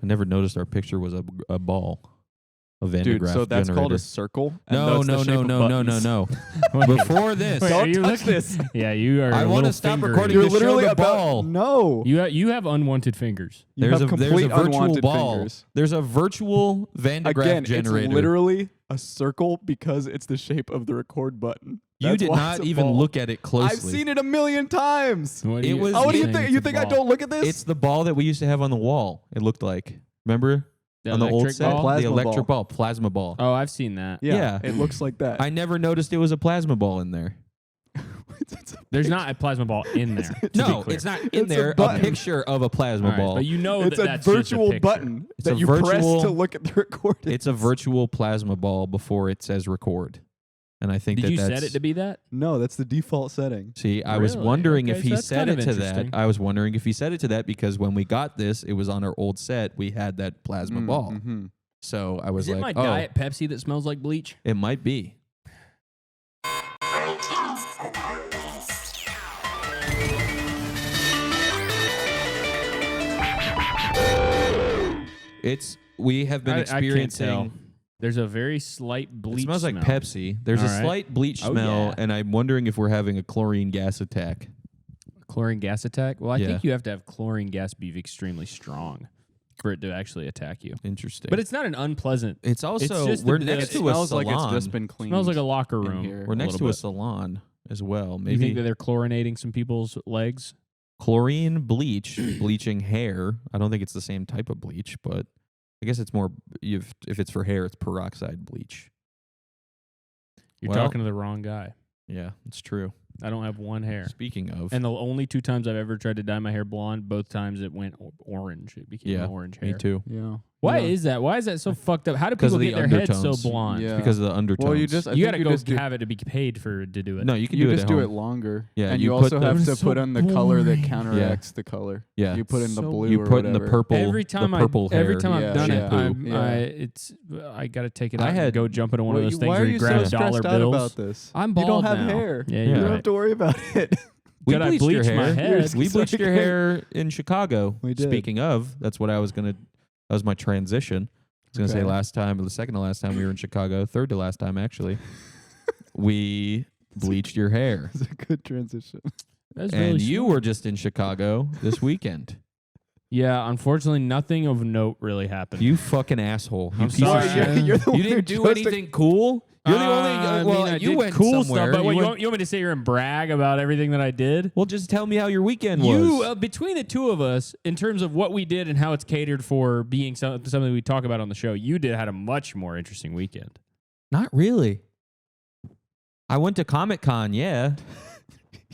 I never noticed our picture was a ball. A Van de Dude, Graaff so that's generator. called a circle? No. Before this. Don't touch this. Yeah, you are. I want to stop fingering. recording You're to show literally the about... ball. No. You have unwanted fingers. There's a complete virtual unwanted ball. fingers. There's a virtual Van de Graaff Again, generator. it's literally a circle because it's the shape of the record button. You That's did why not it's a even ball. look at it closely. I've seen it a million times. What It was- Oh, what do you saying think? it's You a think I ball? don't look at this? It's the ball that we used to have on the wall. It looked like. Remember? The on the old electric set? ball? Plasma the electric ball. Plasma ball. Oh, I've seen that. Yeah. It looks like that. I never noticed it was a plasma ball in there. There's not a plasma ball in there. to No, be clear. it's not in It's a there. A button. picture of a plasma All right, ball. but you know It's that a that's just virtual picture. button It's that a you press virtual- to look at the recording. It's a virtual plasma ball before it says record. And I think Did you that's... set it to be that? No, that's the default setting. See, I was Really? wondering Okay, if so he that's set kind it of to that. interesting. I was wondering if he set it to that because when we got this, it was on our old set. We had that plasma ball. Mm-hmm. So I was Is it like, my oh, Diet Pepsi that smells like bleach? it might be. We have been I can't tell. experiencing... There's a very slight bleach It smells like smell. Pepsi. There's All a right. slight bleach Oh, smell, yeah. and I'm wondering if we're having a chlorine gas attack. Chlorine gas attack? Well, I Yeah. think you have to have chlorine gas be extremely strong for it to actually attack you. Interesting. But it's not an unpleasant. it's also just we're the- next It to a smells salon. like it's just been cleaned. Smells like a locker in room. here. We're next little to a bit. salon as well. You Maybe think that they're chlorinating some people's legs? chlorine bleach, bleaching hair. I don't think it's the same type of bleach, but I guess it's more. If it's for hair, it's peroxide bleach. You're Well- talking to the wrong guy. Yeah, it's true. I don't have one hair. Speaking of, And the only 2 times I've ever tried to dye my hair blonde, both times it went orange. It became yeah, orange hair. me too. Yeah. Why Yeah. is that? Why is that so fucked up? How do 'Cause people of get the their heads so undertones. blonde? Yeah. Because of the undertones. Well, you just I You think got to you go just do, have it to be paid for to do it. No, you can you do it just at do home. it longer. Yeah, and you you put also the- have to So put on the color that boring. counteracts the color. Yeah. You put in the So blue You or put in the whatever. purple. Every time the purple every hair time I've Yeah, done yeah. it, I got to take it I out had- and go jump into one of Well, those things why where are you you grab so dollar stressed out bills. about this? I'm You bald don't have now. hair. Yeah, Yeah. you're You don't right. have to worry about it. We Did I bleached your bleach my hair. head? We bleached your Sorry. hair in Chicago. We did. Speaking of, that's what I was gonna. That was my transition. I was gonna say Okay. last time, or the second to last time we were in Chicago, third to last time actually. We bleached your hair, It's a good transition. That's and really you smart. were just in Chicago this weekend. Yeah, unfortunately, nothing of note really happened. You fucking asshole! You I'm piece of sorry. shit. You're the You one didn't who do chose to- anything cool. You're the only. I Well, mean, I you did went cool somewhere. stuff, but you you, went- want me to sit here and brag about everything that I did? well, just tell me how your weekend was. You, between the two of us, in terms of what we did and how it's catered for being something we talk about on the show, you had a much more interesting weekend. Not really. I went to Comic-Con, yeah,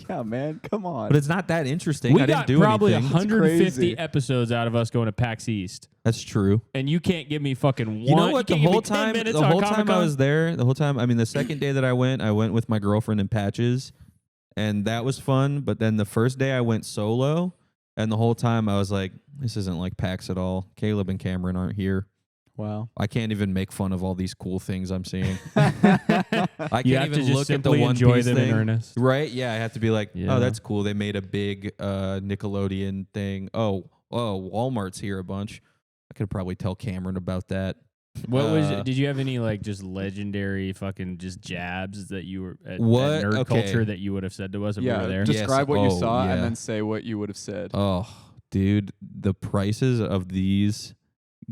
Yeah, man. Come on. but it's not that interesting. We I didn't got do probably anything. 150 crazy. episodes out of us going to PAX East, That's true. and you can't give me fucking one. You know what? The can't give me whole 10 time, minutes the on whole time I Comic-Con? was there, the whole time. I mean, the second day that I went with my girlfriend in Patches, and that was fun. But then the first day I went solo, and the whole time I was like, "This isn't like PAX at all." Caleb and Cameron aren't here. Wow. I can't even make fun of all these cool things I'm seeing. You I can't have even to just look at the simply One enjoy Piece them thing. in earnest. Right? Yeah, I have to be like, Yeah. oh, that's cool. They made a big Nickelodeon thing. Oh, Walmart's here a bunch. I could probably tell Cameron about that. What was? Did you have any like just legendary fucking just jabs that you were at What? nerd Okay. culture that you would have said to us if we Yeah. were there? Just- Describe what you Oh, saw yeah. and then say what you would have said. Oh, dude, the prices of these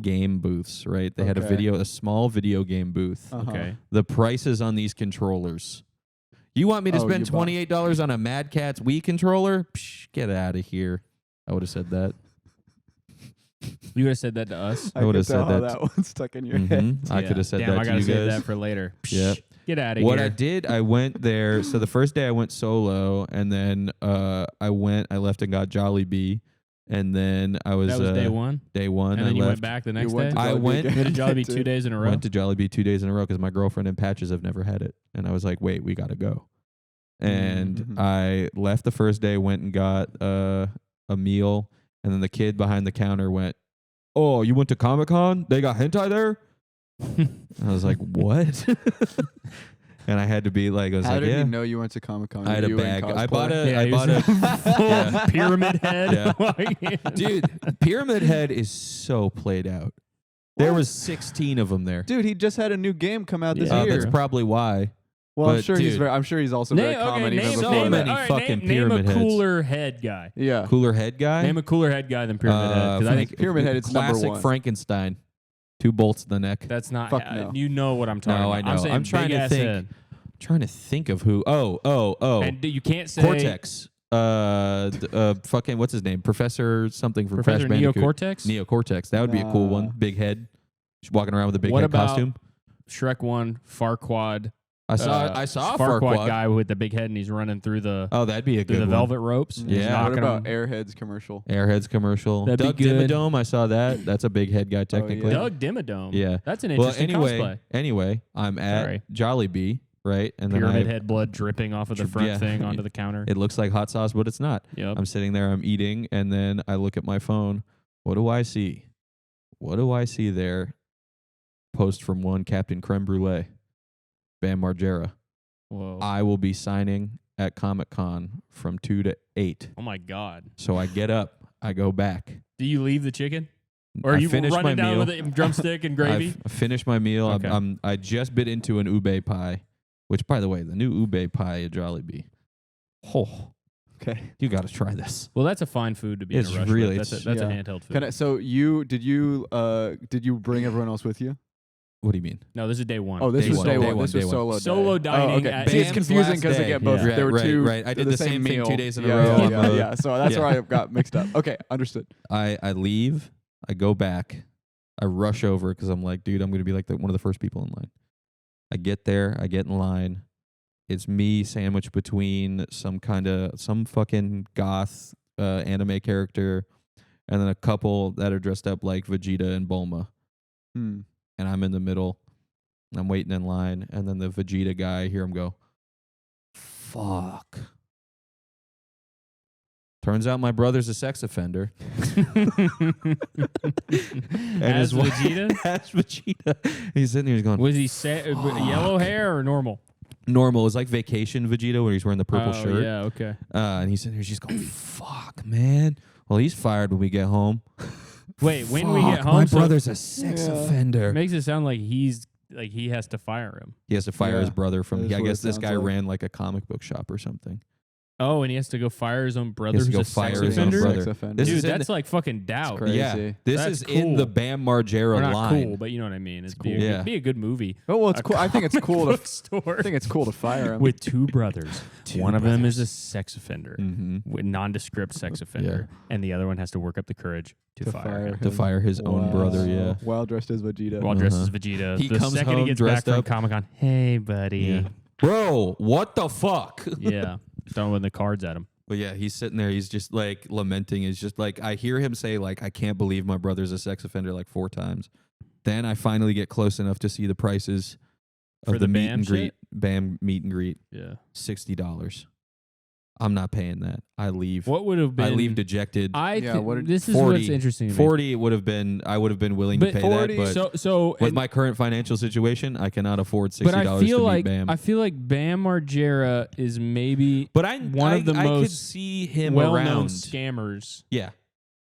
game booths, right? They had Okay. a small video game booth. Uh-huh. Okay. The prices on these controllers. You want me to Oh, spend you bought- $28 on a Mad Catz Wii controller? Psh, get out of here. I would have said that. You would have said that to us. I would have could tell said how that. that one stuck in your head. Mhm. I Yeah. could have said Damn, that I to gotta you save guys. that for later. Yep. Get out of What here. I did, I went there. So the first day I went solo, and then I left and got Jollibee, and then I was, that was day one, Day one, and I then you left. went back the next went day. to I Jollibee went- again. You had a Jollibee 2 days in a row. Went to Jollibee 2 days in a row because my girlfriend and Patches have never had it, and I was like, "Wait, we gotta go." And Mhm. I left the first day, went and got a meal, and then the kid behind the counter went, "Oh, you went to Comic-Con? They got hentai there?" I was like, "What?" and I had to be like, I was How like, did yeah. he know you went to Comic-Con? I had a You in bag. I cosplay? bought a. Yeah, I he bought was a. full Yeah. pyramid head. Dude, Pyramid Head is so played out. There What? was 16 of them there. Dude, he just had a new game come out this Yeah. year. That's probably why. Well, I'm but sure he's dude. very. I'm sure he's also very Name, common okay, even name, so before name, many that. all right, fucking name pyramid a heads. cooler head guy. Yeah. Cooler head guy. Name a cooler head guy than Pyramid Head. 'Cause I think Pyramid Head, it's number classic one. Frankenstein. 2 bolts in the neck. that's not. Fuck no. You know what I'm talking No, about. I know. I'm, saying I'm trying to big-ass think. head. Trying to think of who. Oh. And you can't say Cortex. Fucking what's his name? Professor something from Professor Crash Bandicoot. Neocortex. Neocortex. That would be a cool one. Nah. Big head. Just walking around with a big What head about costume. Shrek 1, Farquaad. I saw a Farquaad guy with the big head, and he's running through the Oh, that'd be a through good the one. velvet ropes. and he's Yeah. What knocking about them. Airheads commercial? Airheads commercial. That'd be Doug good. Dimmadome. I saw that. That's a big head guy technically. Doug Dimmadome. Yeah. That's an Well, interesting cosplay. anyway, I'm at Sorry. Jollibee, right? And then Pyramid head blood dripping off of the front yeah. thing onto the counter. it looks like hot sauce, but it's not. Yep. I'm sitting there, I'm eating, and then I look at my phone. What do I see? What do I see there? Post from one Captain Creme Brulee, Bam Margera. Whoa. I will be signing at Comic-Con from 2 to 8. Oh my God. So I get up, I go back. Do you leave the chicken? Or are I you finish my running down meal. with a drumstick and gravy? I've finished my meal. Okay. I just bit into an ube pie, which, by the way, the new ube pie at Jollibee. Oh, Okay. you got to try this. Well, that's a fine food to be It's in a rush really- with. That's a yeah. handheld food. So did you bring everyone else with you? What do you mean? No, this is day one. Oh, this Day was one, day day one. one, This day was one. solo. Solo day. dining Oh, okay. at See, it's Bam's confusing last because they day. get both. Yeah. There were Right, two. right. I did the same thing meal. 2 days in a Yeah, row. Yeah, I'm yeah, a- yeah. So that's Yeah. where I got mixed up. Okay, understood. I leave. I go back. I rush over because I'm like, dude, I'm going to be like one of the first people in line. I get there. I get in line. It's me sandwiched between some fucking goth anime character and then a couple that are dressed up like Vegeta and Bulma. Hmm. And I'm in the middle. I'm waiting in line. And then the Vegeta guy, I hear him go, fuck. Turns out my brother's a sex offender. And As his wife- Vegeta? As Vegeta. He's sitting there, he's going, Was he yellow hair or normal? normal. It's like Vacation Vegeta where he's wearing the purple Oh, shirt. yeah, okay. And he's sitting there, she's going, fuck, man. Well, he's fired when we get home. Wait, when we get Fuck, home, my so brother's a sex Yeah. offender. it makes it sound like he has to fire him. He has to fire Yeah, his brother from, that is I what guess it this sounds guy like. ran like a comic book shop or something. Oh, and he has to go fire his own brother has to who's go a sex fire his own offender? brother. Sex offender. This Dude, is in that's like fucking doubt. crazy. Yeah, this That's is in cool. the Bam Margera Or not line. cool, but you know what I mean. It's cool. be, Yeah. be a good movie. Oh well, it's cool. I think it's cool to. Bookstore I think it's cool to fire him. with two brothers. Two One of them brothers. is a sex offender, Mm-hmm. nondescript sex offender, and the other one has to work up the courage to fire him. To fire his own brother, yeah. While dressed as Vegeta. While dressed as Uh-huh. Vegeta. He the comes second home he gets back dressed from up. Comic-Con, hey, buddy. Yeah. Bro, what the fuck? Yeah. Throwing the cards at him. But yeah, he's sitting there. He's just like lamenting. He's just like, I hear him say like, I can't believe my brother's a sex offender like 4 times. Then I finally get close enough to see the prices of For the meet Bam and greet. shit? Bam meet and greet. Yeah. $60. I'm not paying that. I leave. What would have been? I leave dejected. Yeah, what did- this is 40, what's interesting to me. 40 would have been. I would have been willing to But pay 40 that. But So with and- my current financial situation, I cannot afford $60 but I feel to like meet Bam. I feel like Bam Margera is maybe but I one of the I could most see him well-known around. scammers Yeah,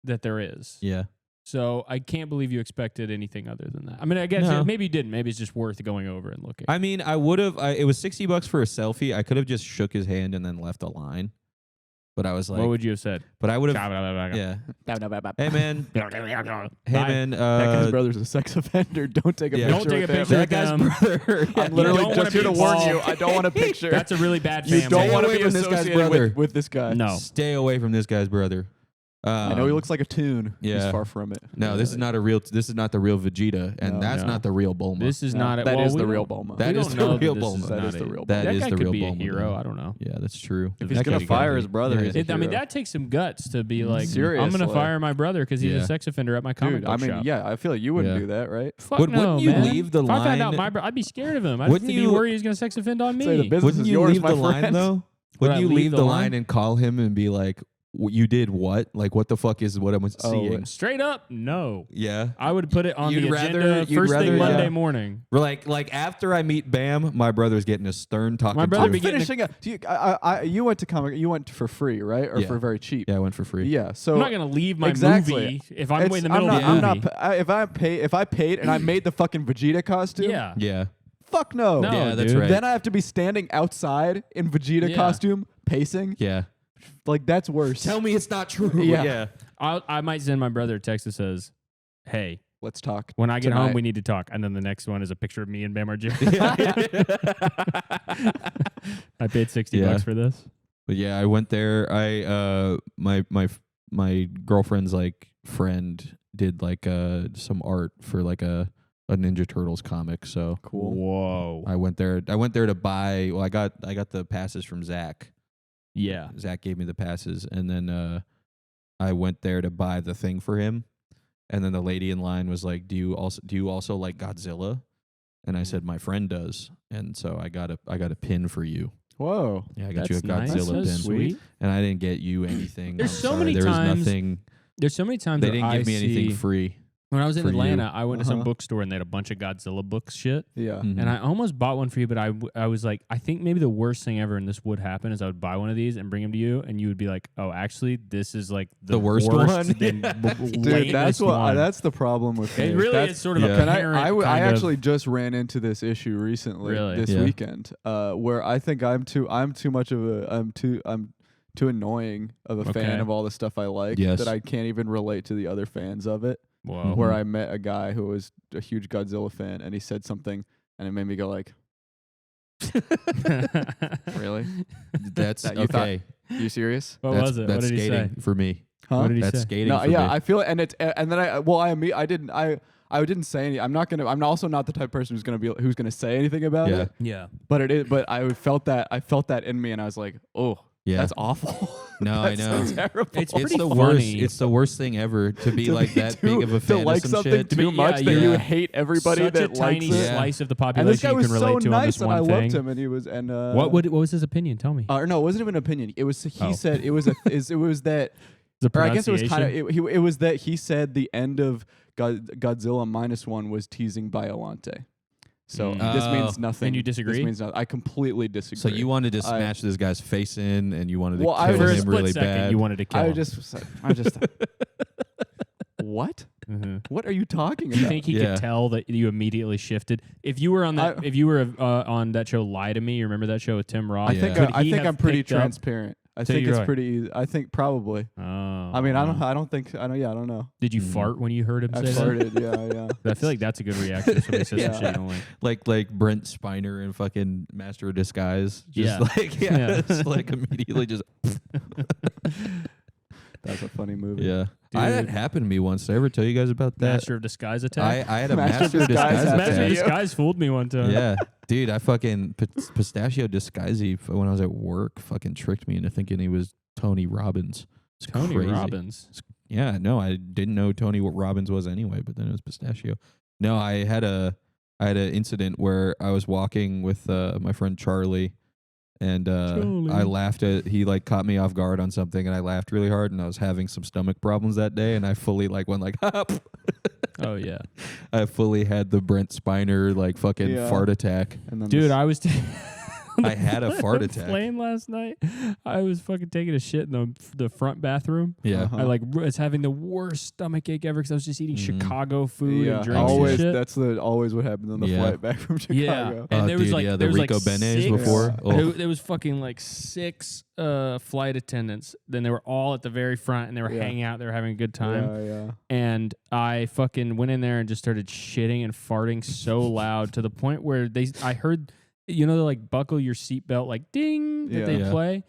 that there is. yeah. So I can't believe you expected anything other than that. I mean, I guess No. maybe you didn't. Maybe it's just worth going over and looking. I mean, I would have. It was $60 for a selfie. I could have just shook his hand and then left a line. But I was like, what would you have said? but I would have. Yeah. Yeah. Hey man. Hey Bye. man. That guy's brother's a sex offender. Don't take a yeah. picture Don't take with a him. picture That guy's brother. I'm literally don't just wanna here to be warn you. involved. I don't want a picture. That's a really bad you family. don't want to away be from this guy's associated brother. with this guy. No. Stay away from this guy's brother. I know he looks like a toon. yeah. He's far from it. No, this is not a real. This is not the real Vegeta, and No. that's No. not the real Bulma. This is No, not it. that well, is we the real don't- Bulma. That we is don't the know real that this Bulma. is That not is the a- real That That is guy the could real be a Bulma, hero. though. I don't know. Yeah, that's true. If he's That gonna guy's fire gotta his be- brother, yeah. he's a I mean, hero. that takes some guts to be like, I'm Seriously. going to fire my brother because he's Yeah. a sex offender at my comic Dude, book I mean, shop. yeah, I feel like you wouldn't Yeah. do that, right? Fuck Wouldn't no, you man. leave the if I found out line- my brother, I'd be scared of him. I'd Wouldn't be you- worried he's going to sex offend on me. Say the business Wouldn't is you yours, leave my the line friend. though? Would Wouldn't I you leave leave the the line? line and call him and be like, You did what? Like, what the fuck is what I'm seeing? Straight up, no. Yeah. I would put it on You'd the rather- agenda you'd first rather, thing Monday yeah. morning. We're like after I meet Bam, my brother's getting a stern talking My brother to. be getting Finishing up. You went to comic. You went for free, right? Or Yeah. for very cheap? Yeah, I went for free. Yeah. So I'm not gonna leave my Exactly. movie if I'm in the middle I'm of not, the movie. if I paid and I made the fucking Vegeta costume. Yeah. Yeah. Fuck no. No, Yeah, that's dude. right. Then I have to be standing outside in Vegeta Yeah. costume, pacing. Yeah. Like that's worse. Tell me it's not true. Yeah. I might send my brother a text that says, "Hey, Let's talk. when I get tonight. home, we need to talk." And then the next one is a picture of me and Bam Margera. I paid $60 for this. But yeah, I went there. My girlfriend's like friend did like some art for like a Ninja Turtles comic. So Cool. Whoa. I went there to buy. Well, I got the passes from Zach. Yeah. Zach gave me the passes, and then I went there to buy the thing for him. And then the lady in line was like, "Do you also like Godzilla?" And I said, "My friend does." And so I got a pin for you. Whoa. Yeah, I got That's you a nice. Godzilla That's pin. sweet. And I didn't get you anything. There's I'm so sorry. many there was times- nothing. There's so many times They where didn't give me anything see- free. When I was in for you. Atlanta, I went to some Uh-huh. bookstore and they had a bunch of Godzilla books shit. Yeah. Mhm. And I almost bought one for you, but I was like, I think maybe the worst thing ever, and this would happen, is I would buy one of these and bring them to you, and you would be like, "Oh, actually, this is like the worst one?" then Dude, that's that's the problem with It me. really That's- is sort of Yeah. a Can parent I kind of- actually just ran into this issue recently Really? this Yeah. weekend, where I think I'm too much of I'm too annoying of a fan Okay. of all the stuff I like Yes. that I can't even relate to the other fans of it. Whoa. Where I met a guy who was a huge Godzilla fan and he said something and it made me go like, really? That's That you thought- okay. You serious? What that's was it? What that's did he skating say? for me. Huh? What did he That's say? skating No, for yeah, me. I feel it, and it's and then I didn't say anything. I'm also not the type of person who's gonna say anything about Yeah. it. Yeah. But I felt that in me, and I was like, oh, Yeah. that's awful. No, I That's know. so terrible. It's It's pretty the funny. worst. It's the worst thing ever to be like that big of a fan to like of some something shit. too Yeah, much that yeah. you hate everybody Such that a tiny likes it. Yeah. slice of the And this population guy you was can relate so to on nice, this and one I thing. loved him, and he was and What was his opinion? Tell me. no, it wasn't even an opinion. It was he Oh. said it was it was that. The Or I guess it was kind of pronunciation? it was that he said the end of Godzilla -1 was teasing Biolante. So Mm. this Oh. means nothing. And you disagree? This means nothing. I completely disagree. So you wanted to I- smash this guy's face in, and you wanted to Well, I kill For a was- him split really second, bad. you wanted to kill I him. just what? Mhm. What are you talking Do you about? think he Yeah. could tell that you immediately shifted? If you were on that, if you were on that show, Lie to Me. You remember that show with Tim Roth? I think Yeah. Could I he think have I'm pretty picked up- transparent. I So think you're it's right. pretty easy. I think probably. Oh, I mean, I don't think I don't know. Did you Mm. fart when you heard him I say that? farted. Yeah. I feel like that's a good reaction. If somebody says some Yeah. shit you don't like. like Brent Spiner and fucking Master of Disguise. Just Yeah. like Yeah. it's like immediately just That's a funny movie. yeah. I had Dude. happened to me once. Did I ever tell you guys about that? Master of Disguise attack. I had a Master of Master of Disguise Disguise attack. Master of attack. you. Disguise fooled me one time. Yeah, dude, I fucking pistachio disguisey when I was at work. Fucking tricked me into thinking he was Tony Robbins. It's Tony crazy. Robbins. Yeah, no, I didn't know Tony Robbins was anyway, but then it was pistachio. No, I had an incident where I was walking with my friend Charlie, and Charlie. I laughed at he like caught me off guard on something, and I laughed really hard, and I was having some stomach problems that day, and I fully like went like Oh yeah, I fully had the Brent Spiner like fucking Yeah. fart attack. And then dude, this- I was. I had a fart attack. Plane last night. I was fucking taking a shit in the front bathroom. Yeah. Uh-huh. I like was having the worst stomach ache ever because I was just eating Mhm. Chicago food yeah, and drinks always. and shit. That's always what happens on the Yeah. flight back from Chicago. Yeah, Oh, and there was dude, like yeah, the there was Rico like Benes six, before. Oh. There was fucking like 6 flight attendants. Then they were all at the very front and they were Yeah. hanging out. They were having a good time. Yeah. And I fucking went in there and just started shitting and farting so loud to the point where I heard, you know, like buckle your seatbelt, like ding that Yeah. they Yeah. play.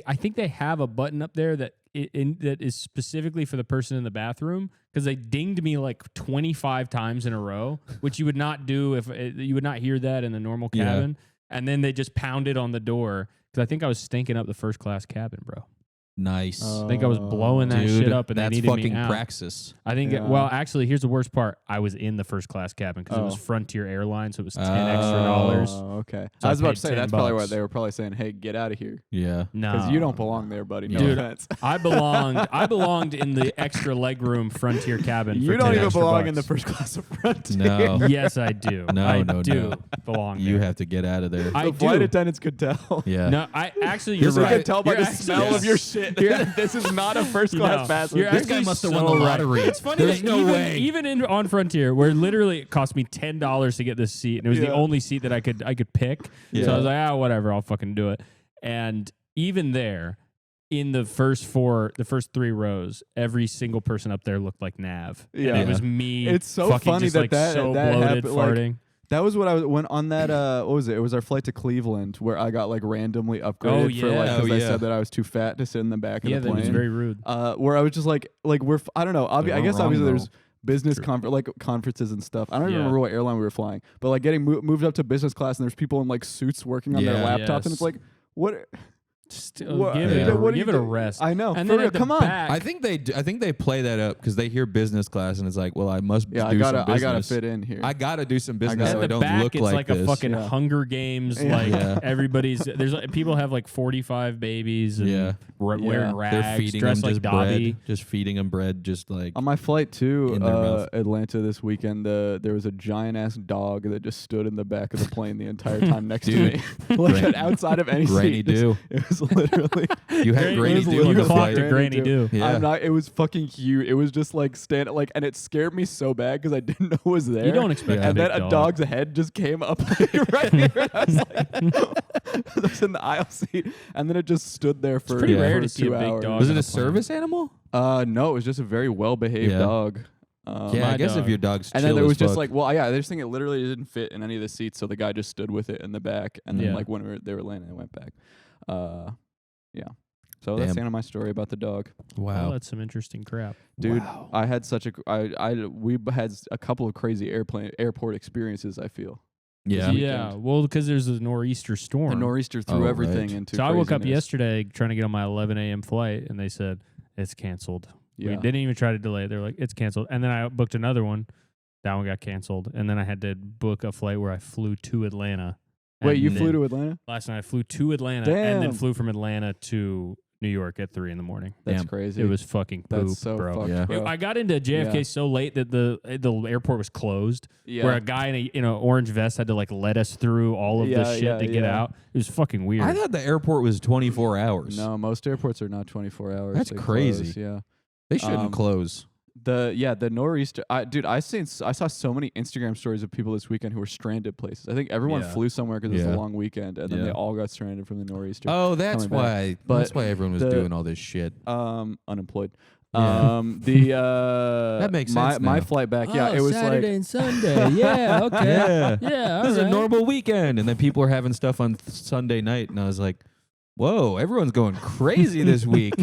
I think they have a button up there that that is specifically for the person in the bathroom because they dinged me like 25 times in a row, which you would not do if you would not hear that in the normal Yeah. cabin. And then they just pounded on the door because I think I was stinking up the first class cabin, bro. Nice. I think I was blowing that Dude, shit up, and they that's needed fucking me out. praxis. I think. Yeah. Well, actually, here's the worst part. I was in the first class cabin because it was Oh. Frontier Airlines, so it was $10 extra. Oh, okay. So I was I about paid to say that's probably why $10. they were probably saying, "Hey, get out of here," Yeah. No, because you don't belong there, buddy. No Dude, offense. I belonged in the extra legroom Frontier cabin. For You don't 10 even extra belong bucks. in the first class of Frontier. No. Yes, I do. No, I no, do no. belong You there. have to get out of there. I The flight do. attendants could tell. Yeah. No, I actually, you're This You right. can tell by You're the actually- smell of your yes. shit. You're- This is not a first class No. bathroom. You're This guy actually must have so won the right. lottery. It's funny There's that no way. even on Frontier, where literally it cost me $10 to get this seat, and it was the Yeah. only seat that I could pick. Yeah. So I was like, whatever, I'll fucking do it. And even there, in the first 3 rows, every single person up there looked like Nav. And Yeah. it was me. It's so fucking funny just that like that- so that bloated, happened, like, farting. That was what I went on that. What was it? It was our flight to Cleveland where I got like randomly upgraded for yeah. like because Oh, I yeah. said that I was too fat to sit in the back of Yeah, the that was plane. very rude. Where I was just like I don't know. I weren't guess wrong, obviously though. there's business True. like conferences and stuff. I don't even Yeah. remember what airline we were flying, but like getting moved up to business class and there's people in like suits working on their Yeah. laptops and Yes. it's like what? Still, what give yeah. it, what do give you it a do? rest. I know. And for then real, at the come on. back, I think they play that up because they hear business class and it's like, well, I must Yeah, do I some business. gotta fit in here. I gotta do some business gotta- so I at the don't back, look it's like this. a fucking Yeah. Hunger Games. Yeah. Like Yeah. everybody's, people have like 45 babies and Yeah. wearing rags, They're feeding them dressed like just Dobby. bread, just feeding them bread, just like On my flight to in their mouth. Atlanta this weekend, there was a giant ass dog that just stood in the back of the plane the entire time next to Dude. me, like Granny- outside of any Granny seat. do. It was literally. You had Granny was do literally on the You clocked flight. a Granny do. Yeah. I'm not. It was fucking cute. It was just like and it scared me so bad because I didn't know it was there. You don't expect Yeah. a And big then a dog. dog's head just came up like, right here. And I was like, I was in the aisle seat, and then it just stood there for pretty for rare to see 2 a big hours. dog. Was on it a a plane. service animal? No, it was just a very well behaved Yeah. dog. Yeah, my I guess dog. if your dog's And chill then there as was just fuck. like, well, yeah, this thing it literally didn't fit in any of the seats, so the guy just stood with it in the back, and then Yeah. like when they were landing, it went back. Yeah. So that's Damn. the end of my story about the dog, Well, wow. that's some interesting crap. dude. Wow. I had such a we had a couple of crazy airport experiences. I feel Yeah. Yeah. Well, because there's a nor'easter storm. the nor'easter threw Oh, everything right. into. So I woke up craziness. yesterday trying to get on my 11 a.m. flight, and they said it's canceled. Yeah. We didn't even try to delay it. They're like, it's canceled. And then I booked another one. That one got canceled. And then I had to book a flight where I flew to Atlanta. Wait, And you then flew to Atlanta? last night. I flew to Atlanta and then Damn. flew from Atlanta to New York at 3 a.m. That's Damn. crazy. It was fucking poop, That's so bro. fucked, Yeah. bro. I got into JFK Yeah. so late that the airport was closed. Yeah. Where a guy in an orange vest had to like let us through all of Yeah, the shit yeah, to get yeah. out. It was fucking weird. I thought the airport was 24 hours. No, most airports are not 24 hours. That's They crazy. close, yeah. They shouldn't close. The nor'easter. I saw so many Instagram stories of people this weekend who were stranded places. I think everyone Yeah. flew somewhere because it was Yeah. a long weekend, and then Yeah. they all got stranded from the nor'easter. Oh, that's coming back. why. But That's why everyone was the- doing all this shit. Unemployed. Yeah. That makes my sense my now. flight back. Yeah, it was like and Sunday. Yeah, okay. Yeah. Yeah, This is a normal weekend, and then people are having stuff on Sunday night, and I was like, "Whoa, everyone's going crazy this week."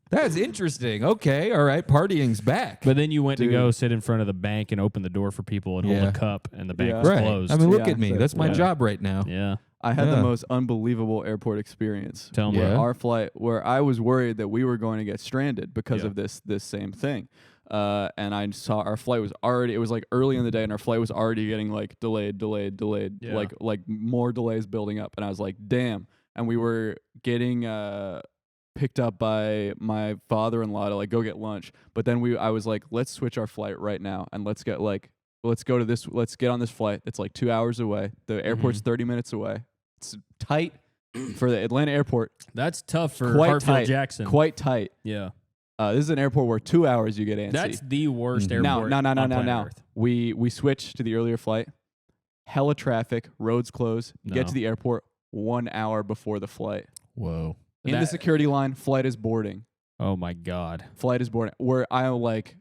That's interesting. Okay, all right, partying's back. But then you went to go Dude. sit in front of the bank and open the door for people and hold Yeah. a cup, and the bank Yeah. was right. closed. I mean, look Yeah, at me. so- That's my yeah. job right now. yeah. I had the Yeah. most unbelievable airport experience. Tell me. Where Yeah. our flight, where I was worried that we were going to get stranded because Yeah. of this same thing. And I saw our flight was already. It was like early in the day, and our flight was already getting like delayed, Yeah. like more delays building up. And I was like, damn. And we were getting picked up by my father-in-law to like go get lunch. But then I was like, let's switch our flight right now, and let's get on this flight. It's like 2 hours away. The airport's 30 minutes away. It's tight for the Atlanta airport. That's tough for Quite Hartfield tight. Jackson. Quite tight. Yeah. This is an airport where 2 hours you get antsy. That's the worst Mhm. airport. on planet Now. Earth. We switched to the earlier flight. Hella traffic, roads closed. You get No. to the airport 1 hour before the flight. Whoa. In the That- security line, flight is boarding. Oh my God. Flight is boarding. Where I'm like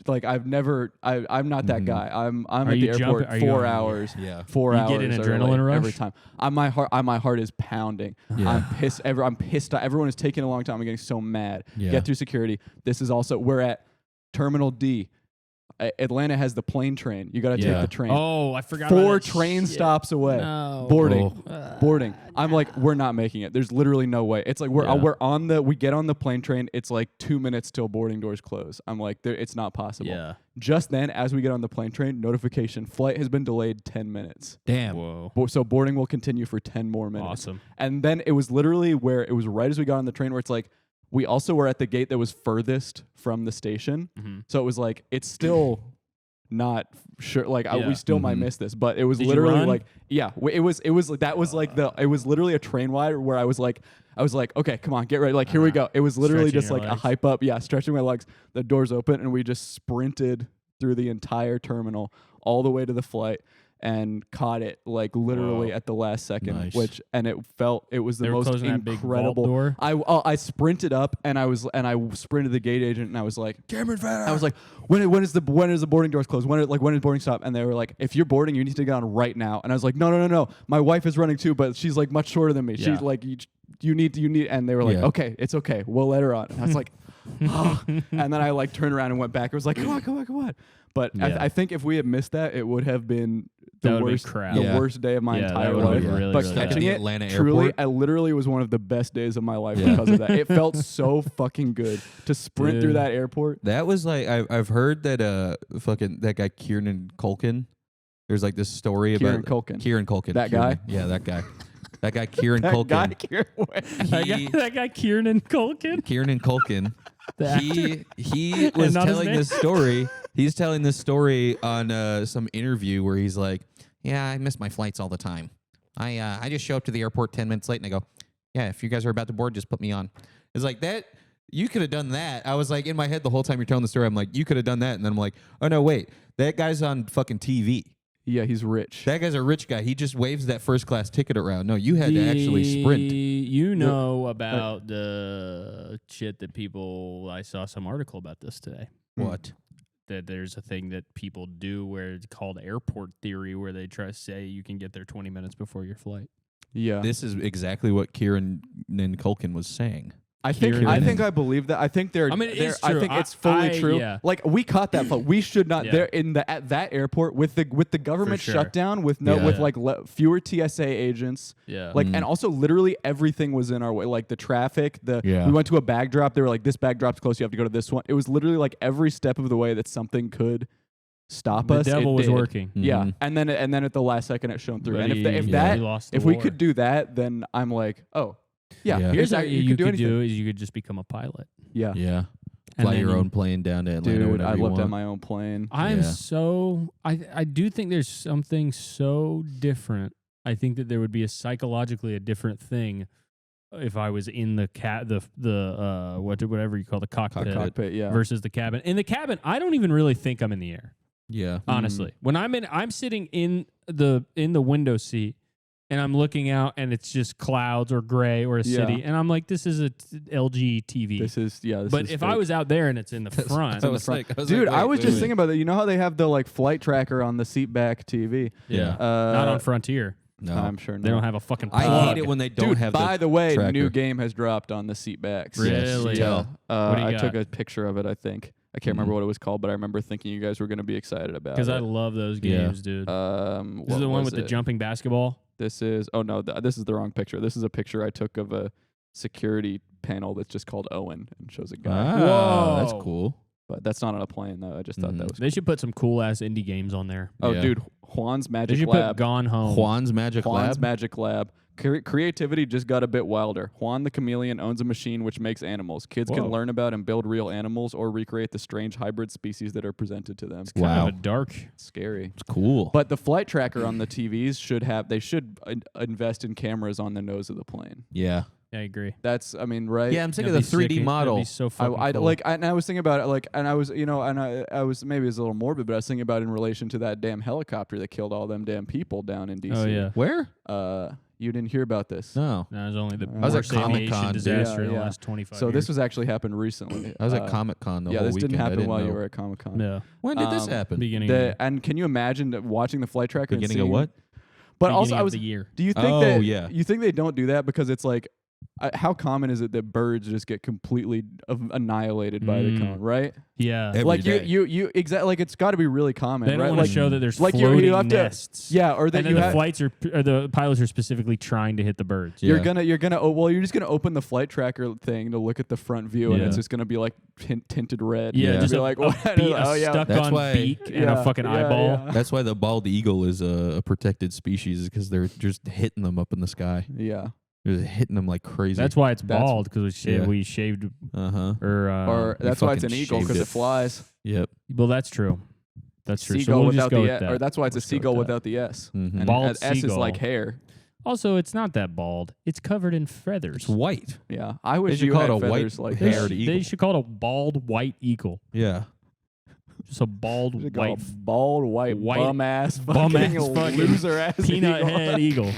I'm not that Mhm. guy. I'm Are at you the airport jumping? Are you 4 going- hours. Yeah. 4 You hours get an early adrenaline rush? every time. My heart is pounding. Yeah. I'm pissed. I'm pissed. Everyone is taking a long time. I'm getting so mad. Yeah. Get through security. This is also we're at Terminal D. Atlanta has the plane train. You got to take the train. Oh, I forgot. about 4 that train shit. stops away. No. Boarding. I'm like, we're not making it. There's literally no way. It's like we get on the plane train. It's like 2 minutes till boarding doors close. I'm like, it's not possible. Yeah. Just then, as we get on the plane train, notification: flight has been delayed 10 minutes. Damn. Whoa. So boarding will continue for 10 more minutes. Awesome. And then it was literally where it was right as we got on the train where it's like, we also were at the gate that was furthest from the station. Mm-hmm. So it was like, it's still not sure. Like we still might miss this, but it was Did you literally run? like, it was it was literally a train ride where I was like, okay, come on, get ready. Like, here we go. It was literally Stretching just your like a legs. hype up. Yeah. Stretching my legs, the doors open, and we just sprinted through the entire terminal all the way to the flight and caught it like literally Whoa. at the last second, Nice. it was the They were most closing that big vault incredible door? I sprinted up and I sprinted the gate agent and I was like, Cameron Fenner. I was like, when is the boarding doors closed? When is boarding stop? And they were like, if you're boarding, you need to get on right now. And I was like, no. My wife is running too, but she's like much shorter than me. Yeah. She's like, you need, and they were like, Yeah. okay, it's okay, we'll let her on. And I was like, oh. And then I like turned around and went back. I was like, come on. But Yeah. I think if we had missed that, it would have been That the would've been worst, crap. the Yeah. worst day of my Yeah, that entire would've life. been really, But really catching bad. it, Atlanta truly, airport. I literally was one of the best days of my life Yeah. because of that. It felt so fucking good to sprint through Dude. that airport. That was like I've heard that fucking that guy Kieran Culkin. There's like this story Kieran about Culkin. Kieran Culkin. That Kieran. guy? Yeah, that guy. That guy Kieran That Culkin. guy, Kieran, That guy Kieran Culkin. Kieran Culkin. The actor? he was not his telling name? this story. He's telling this story on some interview where he's like, "Yeah, I miss my flights all the time. I just show up to the airport 10 minutes late and I go, yeah, if you guys are about to board, just put me on." It's like that. You could have done that. I was like in my head the whole time you're telling the story. I'm like, you could have done that, and then I'm like, oh no, wait, that guy's on fucking TV. Yeah, he's rich. That guy's a rich guy. He just waves that first class ticket around. No, you had to actually sprint. You know about the shit that people. I saw some article about this today. What? That there's a thing that people do where it's called airport theory, where they try to say you can get there 20 minutes before your flight. Yeah. This is exactly what Kieran Culkin was saying. I think Kieran. I believe that. I think they're. I mean, it they're- is true. I think it's fully true. Yeah. Like we caught that flight. We should not. Yeah. They're at that airport with the government sure. shutdown with Yeah. like fewer TSA agents. Yeah. Like and also literally everything was in our way. Like the traffic. Yeah. We went to a bag drop. They were like, this bag drop's close. You have to go to this one. It was literally like every step of the way that something could stop the us. devil it was did. working. Yeah, Mhm. and then at the last second it shone through. But And he lost the if we war. could do that, then I'm like, oh yeah, Yeah. Here's here's how what you could do anything. is you could just become a pilot. Yeah. Yeah. And Fly then your you- own plane down to Atlanta. Dude, whenever I you looked at want. my own plane. I'm Yeah. so I do think there's something so different. I think that there would be a psychologically a different thing if I was in the whatever you call the cockpit, Yeah. versus the cabin. In the cabin, I don't even really think I'm in the air. Yeah. Honestly, when I'm sitting in the window seat and I'm looking out and it's just clouds or gray or a Yeah. city and I'm like, this is a LG TV. This is but if I was out there and it's in the front, I was like, Dude, I was just wait. thinking about that. You know how they have the like flight tracker on the seat back TV? Yeah. not on Frontier. No. I'm sure They not. don't have a fucking I plug. hate it when they don't Dude, have by the way, tracker. new game has dropped on the seat backs. Really? Yeah. What do you I got? took a picture of it, I think. I can't remember what it was called, but I remember thinking you guys were going to be excited about it. Because I love those Yeah. games, dude. What This is the one was with the it? jumping basketball. This is this is the wrong picture. This is a picture I took of a security panel that's just called Owen and shows a guy. Ah, that's Whoa. cool. But that's not on a plane though. I just thought that was. They should put some cool ass indie games on there. Oh, Yeah. dude, Juan's They Magic should Lab. put Gone Home. Juan's Magic Juan's Lab. Magic Lab. Creativity just got a bit wilder. Juan the chameleon owns a machine which makes animals. Kids Whoa. can learn about and build real animals or recreate the strange hybrid species that are presented to them. Kind Wow. of a dark. It's scary. It's cool. But the flight tracker on the TVs should invest in cameras on the nose of the plane. yeah. Yeah, I agree. That's, I mean, right? Yeah, I'm sick of That'd the be 3D sick. model. That'd be so I fucking cool. like, and I was thinking about it, like, and I was, I was maybe it's a little morbid, but I was thinking about it in relation to that damn helicopter that killed all them damn people down in DC. Oh yeah. Where? You didn't hear about this. No. That was only the I was at worst aviation Comic-Con, dude. disaster in the Yeah, last 25 So years. this was actually happened recently. I was at Comic Con the Yeah, whole this weekend. didn't I happen while know. you were at Comic Con. yeah. When did this happen? Beginning of And can you imagine watching the flight tracker? Beginning and of seeing, what? But beginning also, I of was. the year. Do you think Oh, that? yeah. You think they don't do that because it's like how common is it that birds just get completely annihilated by the cone, right? Yeah. Every Like day. you exactly, like it's got to be really common, They don't right? want Like, to show that there's like floating you have to- nests. yeah, or that And you then the have, flights are, or the pilots are specifically trying to hit the birds. Yeah. you're gonna you're just gonna open the flight tracker thing to look at the front view, and it's Yeah. just gonna be like tinted red. Yeah, Yeah. just Be a, like, a, what? bee- Oh, a yeah. stuck That's on why- beak and a fucking eyeball. Yeah. That's why the bald eagle is a protected species, because they're just hitting them up in the sky. Yeah. They're just hitting them like crazy. That's why it's That's- bald, because Yeah. we shaved Uh-huh. Or that's why it's an fucking eagle, because shaved it it. flies. Yep. well, that's true. That's true. So Seagull we'll just without go the with that. or that's why it's Let's a go with seagull that. without the S. Mhm. And Bald S is like seagull. hair. Also, it's not that bald. It's covered in feathers. It's white. Yeah. I They wish should you call had it a white feathers like They, that. haired sh- eagle. they should call it a bald white eagle. Yeah. Just a bald Should call white it bald white white- bum-ass bum-ass fucking fucking loser ass peanut eagle. head eagle.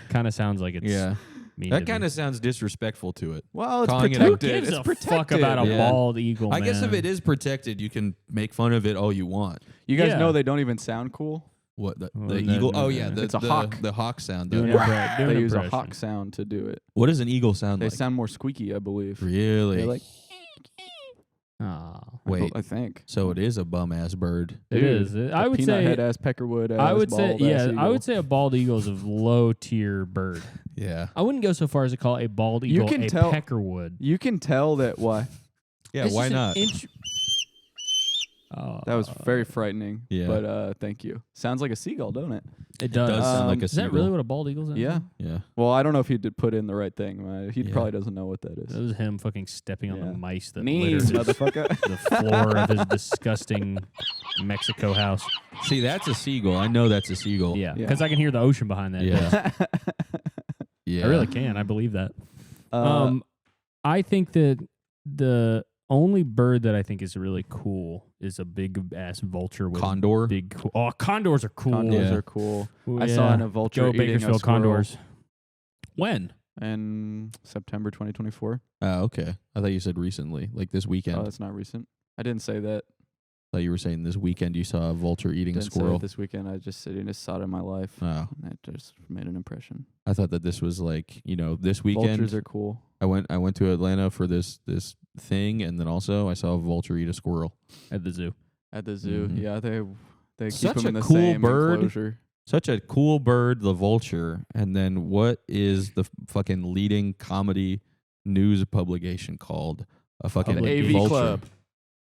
Kind of sounds like it's Yeah. mean That to kind me. of sounds disrespectful to it. Well, it's Calling it a- Who protected. gives It's a protected. fuck about a Yeah. bald eagle? I guess if man? it is protected, you can make fun of it all you want. You guys Yeah. know they don't even sound cool. What the Well, no, eagle? no, Oh no, yeah, no. the, It's a the, hawk. The hawk sound. Doing does. an They an use a impression. hawk sound to do it. What does an eagle sound They like? sound more squeaky, I believe. Really? They're like, Aw. Wait. I think. So it is a bum ass bird. It Dude, is. I would peanut say. head ass peckerwood ass. I would say. bald Yeah. ass I eagle. would say a bald eagle is a low tier bird. Yeah. I wouldn't go so far as to call a bald You eagle can a tell- peckerwood. You can tell that. Why? Yeah. It's Why just an not? inch- That was very frightening. Yeah. But thank you. Sounds like a seagull, don't it? It does. does sound like a Is that seagull. really what a bald eagle sounds Yeah. like? Yeah. Well, I don't know if he did put in the right thing. He Yeah. probably doesn't know what that is. That was him fucking stepping on Yeah. the mice that Knees, littered his- motherfucker. the floor of his disgusting Mexico house. See, that's a seagull. I know that's a seagull. Yeah, Yeah. because I can hear the ocean behind that. Yeah. Yeah. I really can. I believe that. Uh, I think that the only bird that I think is really cool is a big ass vulture with Condor. big. Oh, condors are cool. condors Yeah. are cool. Ooh, I saw yeah. in a vulture Go eating a Bakersfield squirrel condors. When? in September 2024. Oh, okay. I thought you said recently, like this weekend. Oh, that's not recent. I didn't say that. I thought you were saying this weekend you saw a vulture eating Didn't a say squirrel. it this weekend. I just saw it in my life. Oh, And that just made an impression. I thought that this was like, this weekend. Vultures are cool. I went to Atlanta for this thing, and then also I saw a vulture eat a squirrel. At the zoo. At the zoo. Mhm. Yeah, they keep Such them in a the cool same bird. enclosure. Such a cool bird, the vulture. And then what is the fucking leading comedy news publication called? A fucking Public AV vulture. Club.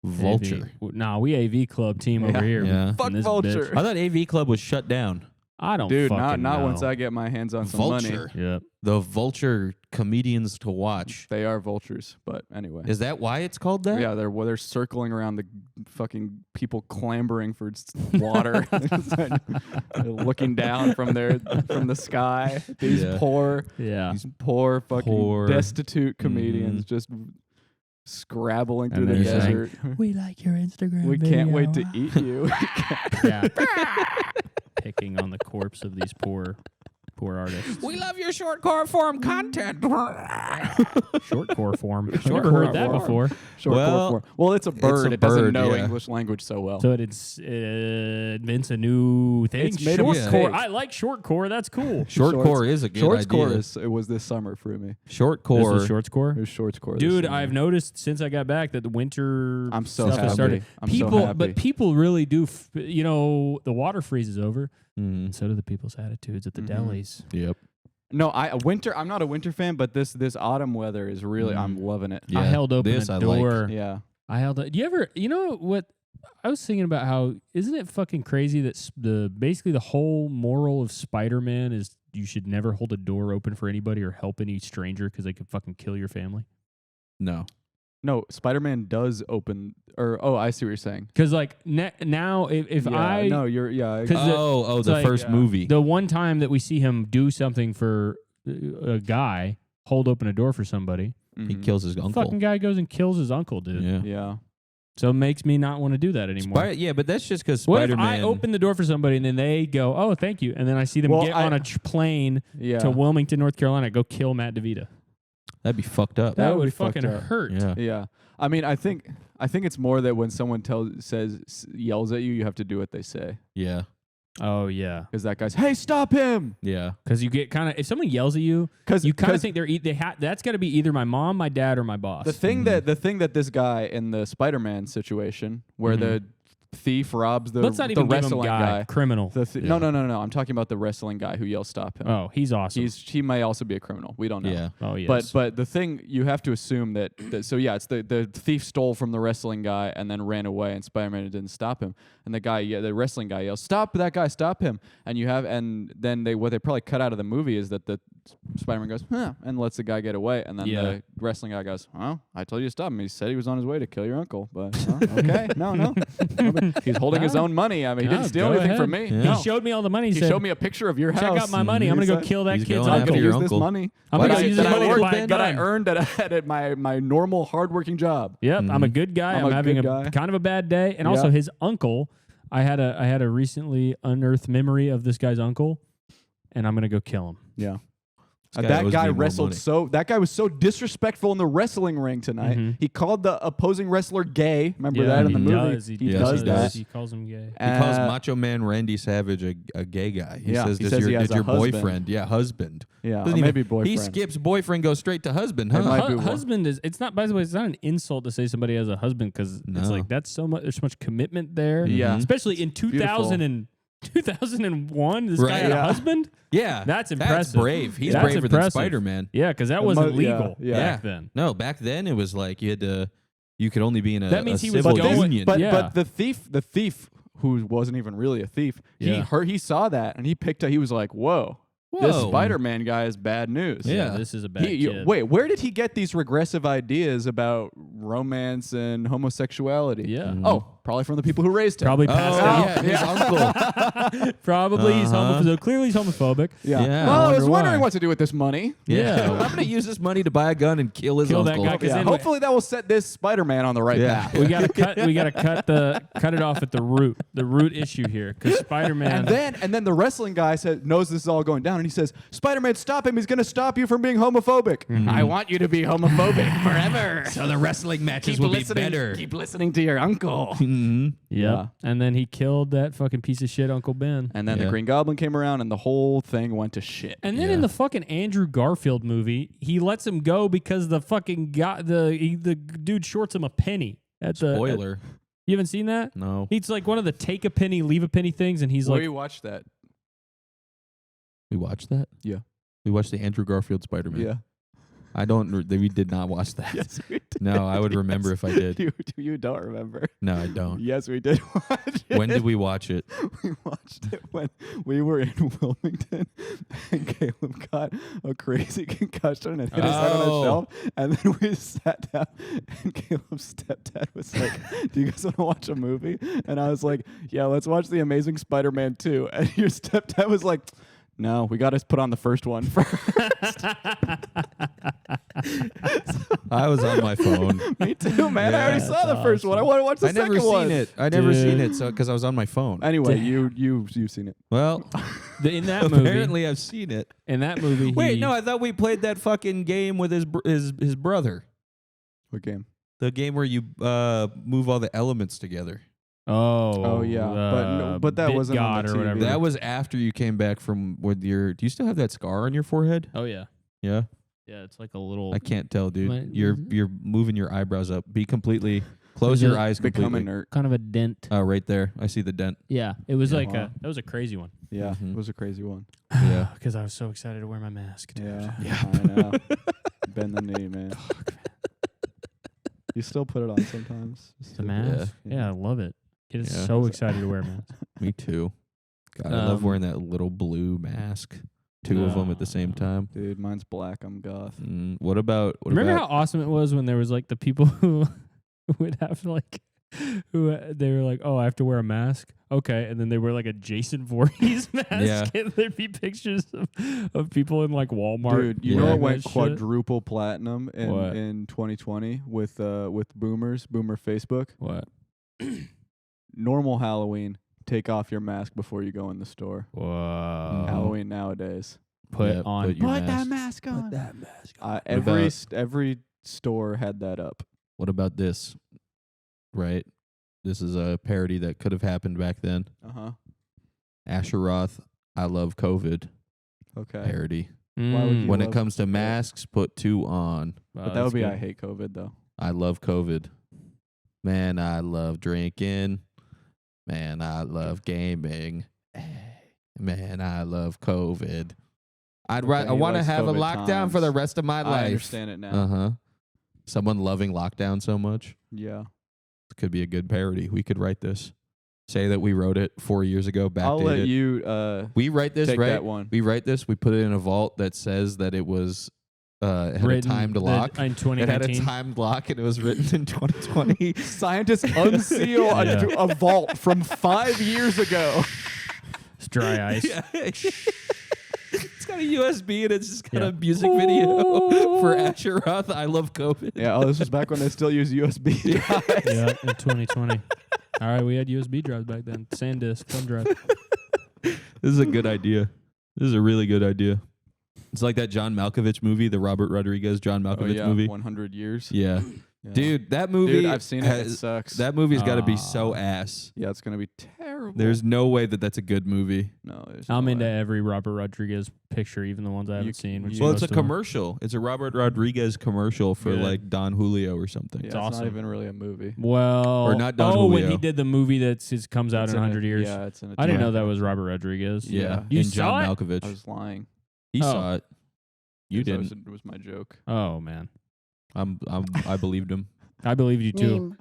Vulture. Nah, we AV club team over here. Yeah. in Fuck this vulture. bitch. I thought AV Club was shut down. I don't Dude, fucking not know. once I get my hands on some money. Vulture. Yep. The vulture comedians to watch. They are vultures, but anyway. Is that why it's called that? Yeah, they're circling around the fucking people clambering for water, They're looking down from the sky. These Yeah. poor Yeah. fucking Poor- destitute comedians just scrabbling through And the they're saying, desert. We like your Instagram. We can't wait to eat you. Yeah. Picking on the corpse of these poor artists. We love your short form content. Short core form. Short Never core heard that form. before. Short Well, form. Well, it's a bird. It doesn't bird, know yeah. English language so well. So it invents a new thing. It's made short of core. mistakes. I like short core. That's cool. Short Shorts- core is a good Shorts idea. core it was this summer for me. Short This core. was shorts core. It was shorts core. this Dude, summer. I've noticed since I got back that the winter I'm so stuff happy. has started. I'm people, so happy. but people really do. The water freezes over, Mhm. and so do the people's attitudes at the Mhm. delis. Yep. No, I'm not a winter fan, but this autumn weather is really I'm loving it. Yeah, I held open this the I like. door. Yeah. I held. Do you ever? You know what? I was thinking about how isn't it fucking crazy that basically the whole moral of Spider-Man is you should never hold a door open for anybody or help any stranger because they could fucking kill your family. No. No, Spider-Man does open I see what you're saying. Because like now, if yeah, I no, you're yeah. 'Cause Oh, the like, first yeah. movie. the one time that we see him do something for a guy, hold open a door for somebody, He Mhm. kills his uncle. fucking guy goes and kills his uncle, dude. Yeah. Yeah. So it makes me not want to do that anymore. Yeah, but that's just because What if Spider-Man. I open the door for somebody and then they go, "Oh, thank you," and then I see them Well, get on a plane Yeah. to Wilmington, North Carolina, go kill Matt DeVita? That'd be fucked up. That would would be fucked fucking up. hurt. Yeah. Yeah. I mean, I think it's more that when someone yells at you, you have to do what they say. Yeah. Oh yeah, because that guy's, hey, stop him. Yeah. because you get kind of if someone yells at you, Because you kind of think that's got to be either my mom, my dad, or my boss. the thing that this guy in the Spider-Man situation where the thief robs the Let's not even give him wrestling guy. Criminal. No. I'm talking about the wrestling guy who yells stop him. Oh, he's awesome. He may also be a criminal. We don't know. Yeah. Oh yes. But the thing you have to assume that it's the thief stole from the wrestling guy and then ran away, and Spider-Man didn't stop him, and the wrestling guy yells, stop that guy, stop him, and then what they probably cut out of the movie is that the Spider-Man goes and lets the guy get away, and then the wrestling guy goes, oh, I told you to stop him. He said he was on his way to kill your uncle, but okay, no. He's holding his own money. I mean, he didn't steal anything from me. Yeah. He showed me all the money. He said, showed me a picture of your house. check out my money. I'm gonna go kill that He's kid's going I'm after going uncle. to your use this uncle. money. I'm gonna that use I- this that I money to worked- buy a that I gun. earned at my normal hardworking job. Yep, I'm a good guy. I'm I'm a having good a guy. kind of a bad day, and also Yeah. his uncle. I had a recently unearthed memory of this guy's uncle, and I'm gonna go kill him. Yeah. This guy That owes guy me more wrestled money. that guy was so disrespectful in the wrestling ring tonight. Mhm. He called the opposing wrestler gay. Remember Yeah, that in he the movie? does. He does that. He calls him gay. He calls Macho Man Randy Savage a gay guy. He Yeah, says, he "Does says he your, has did your a husband." boyfriend? Yeah, husband. Yeah, Doesn't or even- maybe boyfriend. He skips boyfriend, goes straight to husband. It Huh? might be one. Husband is. It's not. By the way, it's not an insult to say somebody has a husband because No. it's like that's so much. There's so much commitment there. Yeah. especially in 2001. This Right. guy had Yeah. a husband. Yeah, That's impressive. That's brave. He's That's braver than impressive. Spider-Man. Yeah, because that The wasn't mo- yeah, legal yeah. back then. No, back then it was like you had to. You could only be in a, That means a he was civil going- union. But Yeah. but the thief who wasn't even really a thief, Yeah. he saw that and he picked up. He was like, whoa. Whoa. This Spider-Man guy is bad news. Yeah. This is a bad kid. Wait, where did he get these regressive ideas about romance and homosexuality? Yeah. Mhm. Oh, probably from the people who raised him. Probably Oh, passed out. yeah, his uncle. Probably he's Uh-huh. homophobic. So clearly he's homophobic. Yeah. Yeah. Well, I was wonder wondering why. what to do with this money. Yeah, Yeah. I'm gonna use this money to buy a gun and kill his Kill that uncle. guy, 'cause Yeah, then hopefully that will set this Spider-Man on the right Yeah. path. We gotta cut it off at the root issue here because Spider-Man. And then the wrestling guy knows this is all going down, and he says, "Spider-Man, stop him! He's going to stop you from being homophobic. I want you to be homophobic forever. So the wrestling matches Keep will listening. be better. Keep listening to your uncle." Mhm. Yeah. And then he killed that fucking piece of shit Uncle Ben. And then the Yeah. Green Goblin came around, and the whole thing went to shit. And then Yeah. in the fucking Andrew Garfield movie, he lets him go because the fucking the dude shorts him a penny at the Spoiler. you haven't seen that? No. He's like one of the take a penny, leave a penny things, and he's Where like, you watched that? We watched that? Yeah. We watched the Andrew Garfield Spider-Man. Yeah. I don't. We did not watch that. Yes, we did. No, I would remember if I did. You don't remember? No, I don't. Yes, we did watch it. When did we watch it? We watched it when we were in Wilmington, and Caleb got a crazy concussion and hit his head on a Oh. shelf. And then we sat down, and Caleb's stepdad was like, "Do you guys want to watch a movie?" And I was like, "Yeah, let's watch The Amazing Spider-Man 2." And your stepdad was like, "No, we got to put on the first one first." I was on my phone. Me too, man. I already Yeah, saw the first one. I want to watch the I second never one. seen it. I never seen Dude. it. So because I was on my phone. Anyway, Damn. you've seen it. Well, in that movie. apparently I've seen it. In that movie, Wait, he- no, I thought we played that fucking game with his brother. What game? The game where you move all the elements together. Oh, yeah, but that Bit wasn't on God the or TV. whatever. That was after you came back from with your. Do you still have that scar on your forehead? Oh yeah, Yeah, yeah. It's like a little. I can't tell, dude. My- You're moving your eyebrows up. Be completely. Close Is your it eyes Become completely. a nerd. kind of a dent. Oh, right there. I see the dent. Yeah, it was Yeah. like Wow. that was a crazy one. Yeah, Mhm. it was a crazy one. Yeah. because I was so excited to wear my mask. Dude. Yeah, I know. Bend the knee, man. You still put it on sometimes. The mask. Yeah, I love it. Get Yeah. so excited to wear a mask. Me too. God, I love Um, wearing that little blue mask. Two of them at the same time. Dude, mine's black. I'm goth. What about? What Remember about? how awesome it was when there was like the people who would have like they were like, oh, I have to wear a mask. Okay, and then they wear like a Jason Voorhees mask, Yeah. and there'd be pictures of people in like Walmart. Dude, you Yeah. know wearing what went that shit? quadruple platinum What? in 2020 with Boomer Facebook? What? Normal Halloween, take off your mask before you go in the store. Whoa! Halloween nowadays. Put Yeah, on. put your mask. mask on. that mask. Every store had that up. What about this? Right. This is a parody that could have happened back then. Uh huh. Asheroth, I love COVID Okay. parody. Why would you When it love comes to that? masks, put 2 on. But that would be I hate COVID though. I love COVID. Man, I love drinking. Man, I love gaming. Man, I love COVID. I he want to likes have a COVID lockdown for the times. rest of my life. I understand it now. Uh-huh. Someone loving lockdown so much. Yeah. Could be a good parody. We could write this. Say that we wrote it 4 years ago. Backdate I'll let it. you We write this, take right? that one. We write this. We put it in a vault that says that it was it had a timed lock. in 2019. It had a timed lock, and it was written in 2020. Scientists unseal a vault from 5 years ago. It's dry ice. Yeah. It's got a USB, and it's just got a music video for Asheroth. I love COVID. Yeah, oh, this was back when they still use USB drives. Yeah, in 2020. All right, we had USB drives back then. SanDisk, thumb drive. This is a good idea. This is a really good idea. It's like that John Malkovich movie, the Robert Rodriguez John Malkovich movie. 100 years. Yeah. Yeah. Dude, that movie. Dude, I've seen it. It sucks. That movie's got to be so ass. Yeah, it's gonna be terrible. There's no way that that's a good movie. no. There's I'm no into way. every Robert Rodriguez picture, even the ones I haven't seen. Which is Well, it's most a of them. commercial. It's a Robert Rodriguez commercial for Good. like Don Julio or something. Yeah, it's awesome. not even really a movie. Well, Or not Don when Julio. he did the movie that comes out It's in 100 years. Yeah, it's in a I didn't know TV. that was Robert Rodriguez. Yeah. You and John saw it? Malkovich. I was lying. He Oh. saw it. You 'Cause that didn't. It was my joke. Oh man, I believed him. I believed you too.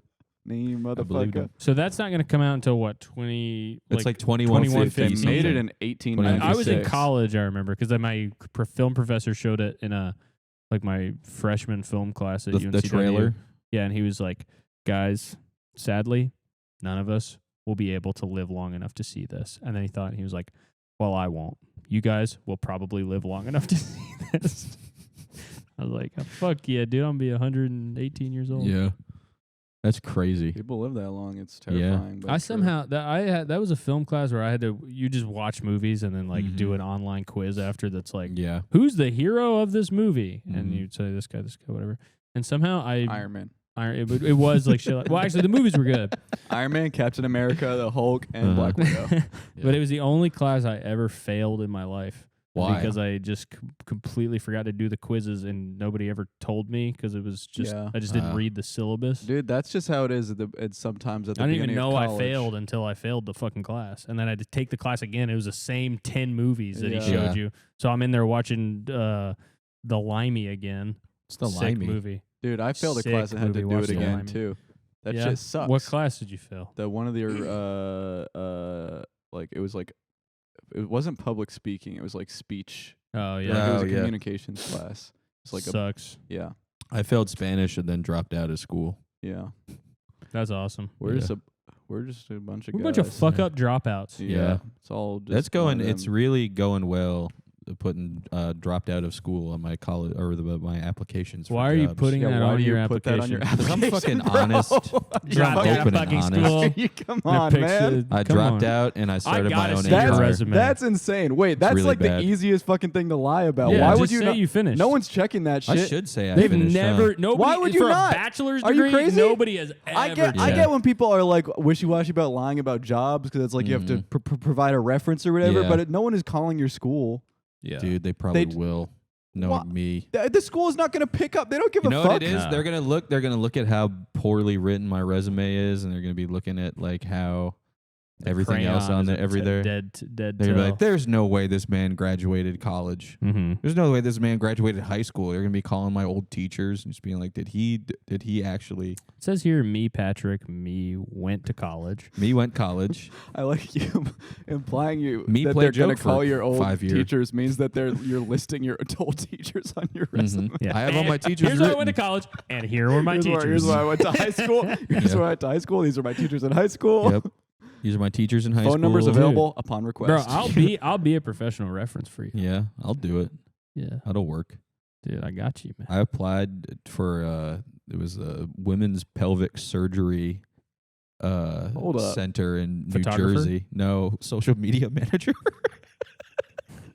Name believed motherfucker. him. So that's not going to come out until what 20? It's like 2150. They 2150. made it in 1896. I was in college, I remember, because my film professor showed it in my freshman film class at UNCW. The trailer. Yeah, and he was like, "Guys, sadly, none of us will be able to live long enough to see this." And then he was like, "Well, I won't. You guys will probably live long enough to see this." I was like, oh, "Fuck yeah, dude! I'm gonna be 118 years old." Yeah. That's crazy. People live that long. It's Yeah. terrifying. But I true. somehow that was a film class where I had to just watch movies and then like do Mhm. an online quiz after that's like, Yeah. who's the hero of this movie? And Mhm. you'd say this guy, whatever. And somehow Iron Man. it was like shit. Well, actually, the movies were good, Iron Man, Captain America, the Hulk, and Black Widow. but it was the only class I ever failed in my life. Why? Because I just completely forgot to do the quizzes and nobody ever told me because it was just Yeah. I just didn't read the syllabus. Dude, that's just how it is. It's sometimes at the I didn't even beginning of know I college. failed until I failed the fucking class, and then I had to take the class again. It was the same 10 movies that he Yeah. showed Yeah. you. So I'm in there watching The Limey again. It's the Sick limey. movie. Dude, I failed a Sick class and had to movie. do Watch it The again Limey. too. That Yeah? shit sucks. What class did you fail? The one of the like it was like it wasn't public speaking. It was like speech. Oh Like, yeah, it was Oh, a yeah. communications class. It's like sucks. yeah, I failed Spanish and then dropped out of school. yeah. That's awesome. We're Yeah. just a bunch of We're a guys. bunch of fuck up dropouts. Yeah. It's all just That's going. one of It's them. really going well. Putting dropped out of school on my college or my applications. Why for are you jobs. putting that why on do your you put that on your application? 'Cause I'm application, fucking bro? honest. You're Dropped I'm out of open and fucking honest. school. Come The on, picture- man. I come dropped on. out and I started my gotta own see your HR. resume. That's insane. Wait, that's really like bad. the easiest fucking thing to lie about. Yeah, Why just would you say not? you finished? No one's checking that shit. I should say I They've finished, never. Nobody. Why would you for not? A bachelor's Are you degree, crazy? nobody has ever. I done get that. when people are like wishy-washy about lying about jobs because it's like you have to provide a reference or whatever, Yeah. but no one is calling your school. Yeah. Dude, they probably They- will. Knowing Wha- me. The school is not going to pick up. They don't give You a know fuck. what it is? No. They're gonna look at how poorly written my resume is, and they're gonna be looking at like how everything else on there, Dead. They're gonna be like, "There's no way this man graduated college. Mm-hmm. There's no way this man graduated high school." They're gonna be calling my old teachers and just being like, "Did he actually? It says here, me, Patrick, went to college. Me went college. I like you implying Me that played they're going joke to call for your old 5 years. teachers means that you're listing your old teachers on your resume. Mhm. I have all my teachers Here's where I written. went to college, and here were my Here's teachers. where I went to high school. Here's Yeah. where I went to high school. These are my teachers in high school. Yep. These are my teachers in high school. Phone numbers Dude. available upon request. Bro, I'll be a professional reference for you. Yeah, I'll do it. Yeah, That'll work. dude, I got you, man. I applied for it was a women's pelvic surgery Hold up. center in New Photographer? Jersey. No, social media manager.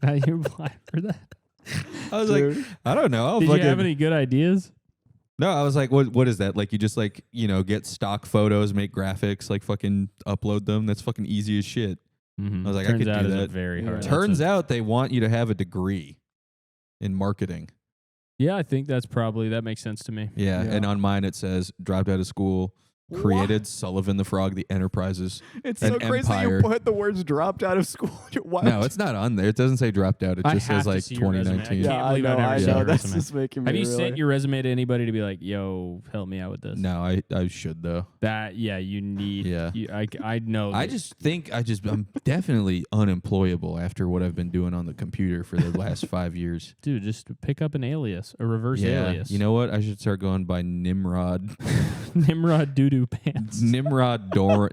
How you apply for that? I was Dude. like, I don't know. I'll Did you fucking- have any good ideas? No, I was like, what is that? Like you just like, get stock photos, make graphics, like fucking upload them. That's fucking easy as shit. Mhm. I was like, I Turns could out do it's a that. very Yeah. hard. Turns out they want you to have a degree in marketing. Yeah, I think that makes sense to me. Yeah, Yeah. and on mine it says dropped out of school, created Sullivan the Frog, the Enterprises. It's An so crazy that empire. you put the words dropped out of school. Why No, would it's not on there. It doesn't say dropped out. It I just have says to like see your resume. I 2019. can't yeah, I believe I've know, never I seen know. your That's resume. just making me Have you really... sent your resume to anybody to be like, "Yo, help me out with this"? No, I should though. You need. Yeah. I know. I that- just think I'm definitely unemployable after what I've been doing on the computer for the last 5 years. dude, just pick up an alias, a reverse Yeah, alias. you know what? I should start going by Nimrod. Nimrod Doodoo Pants. Nimrod Doran.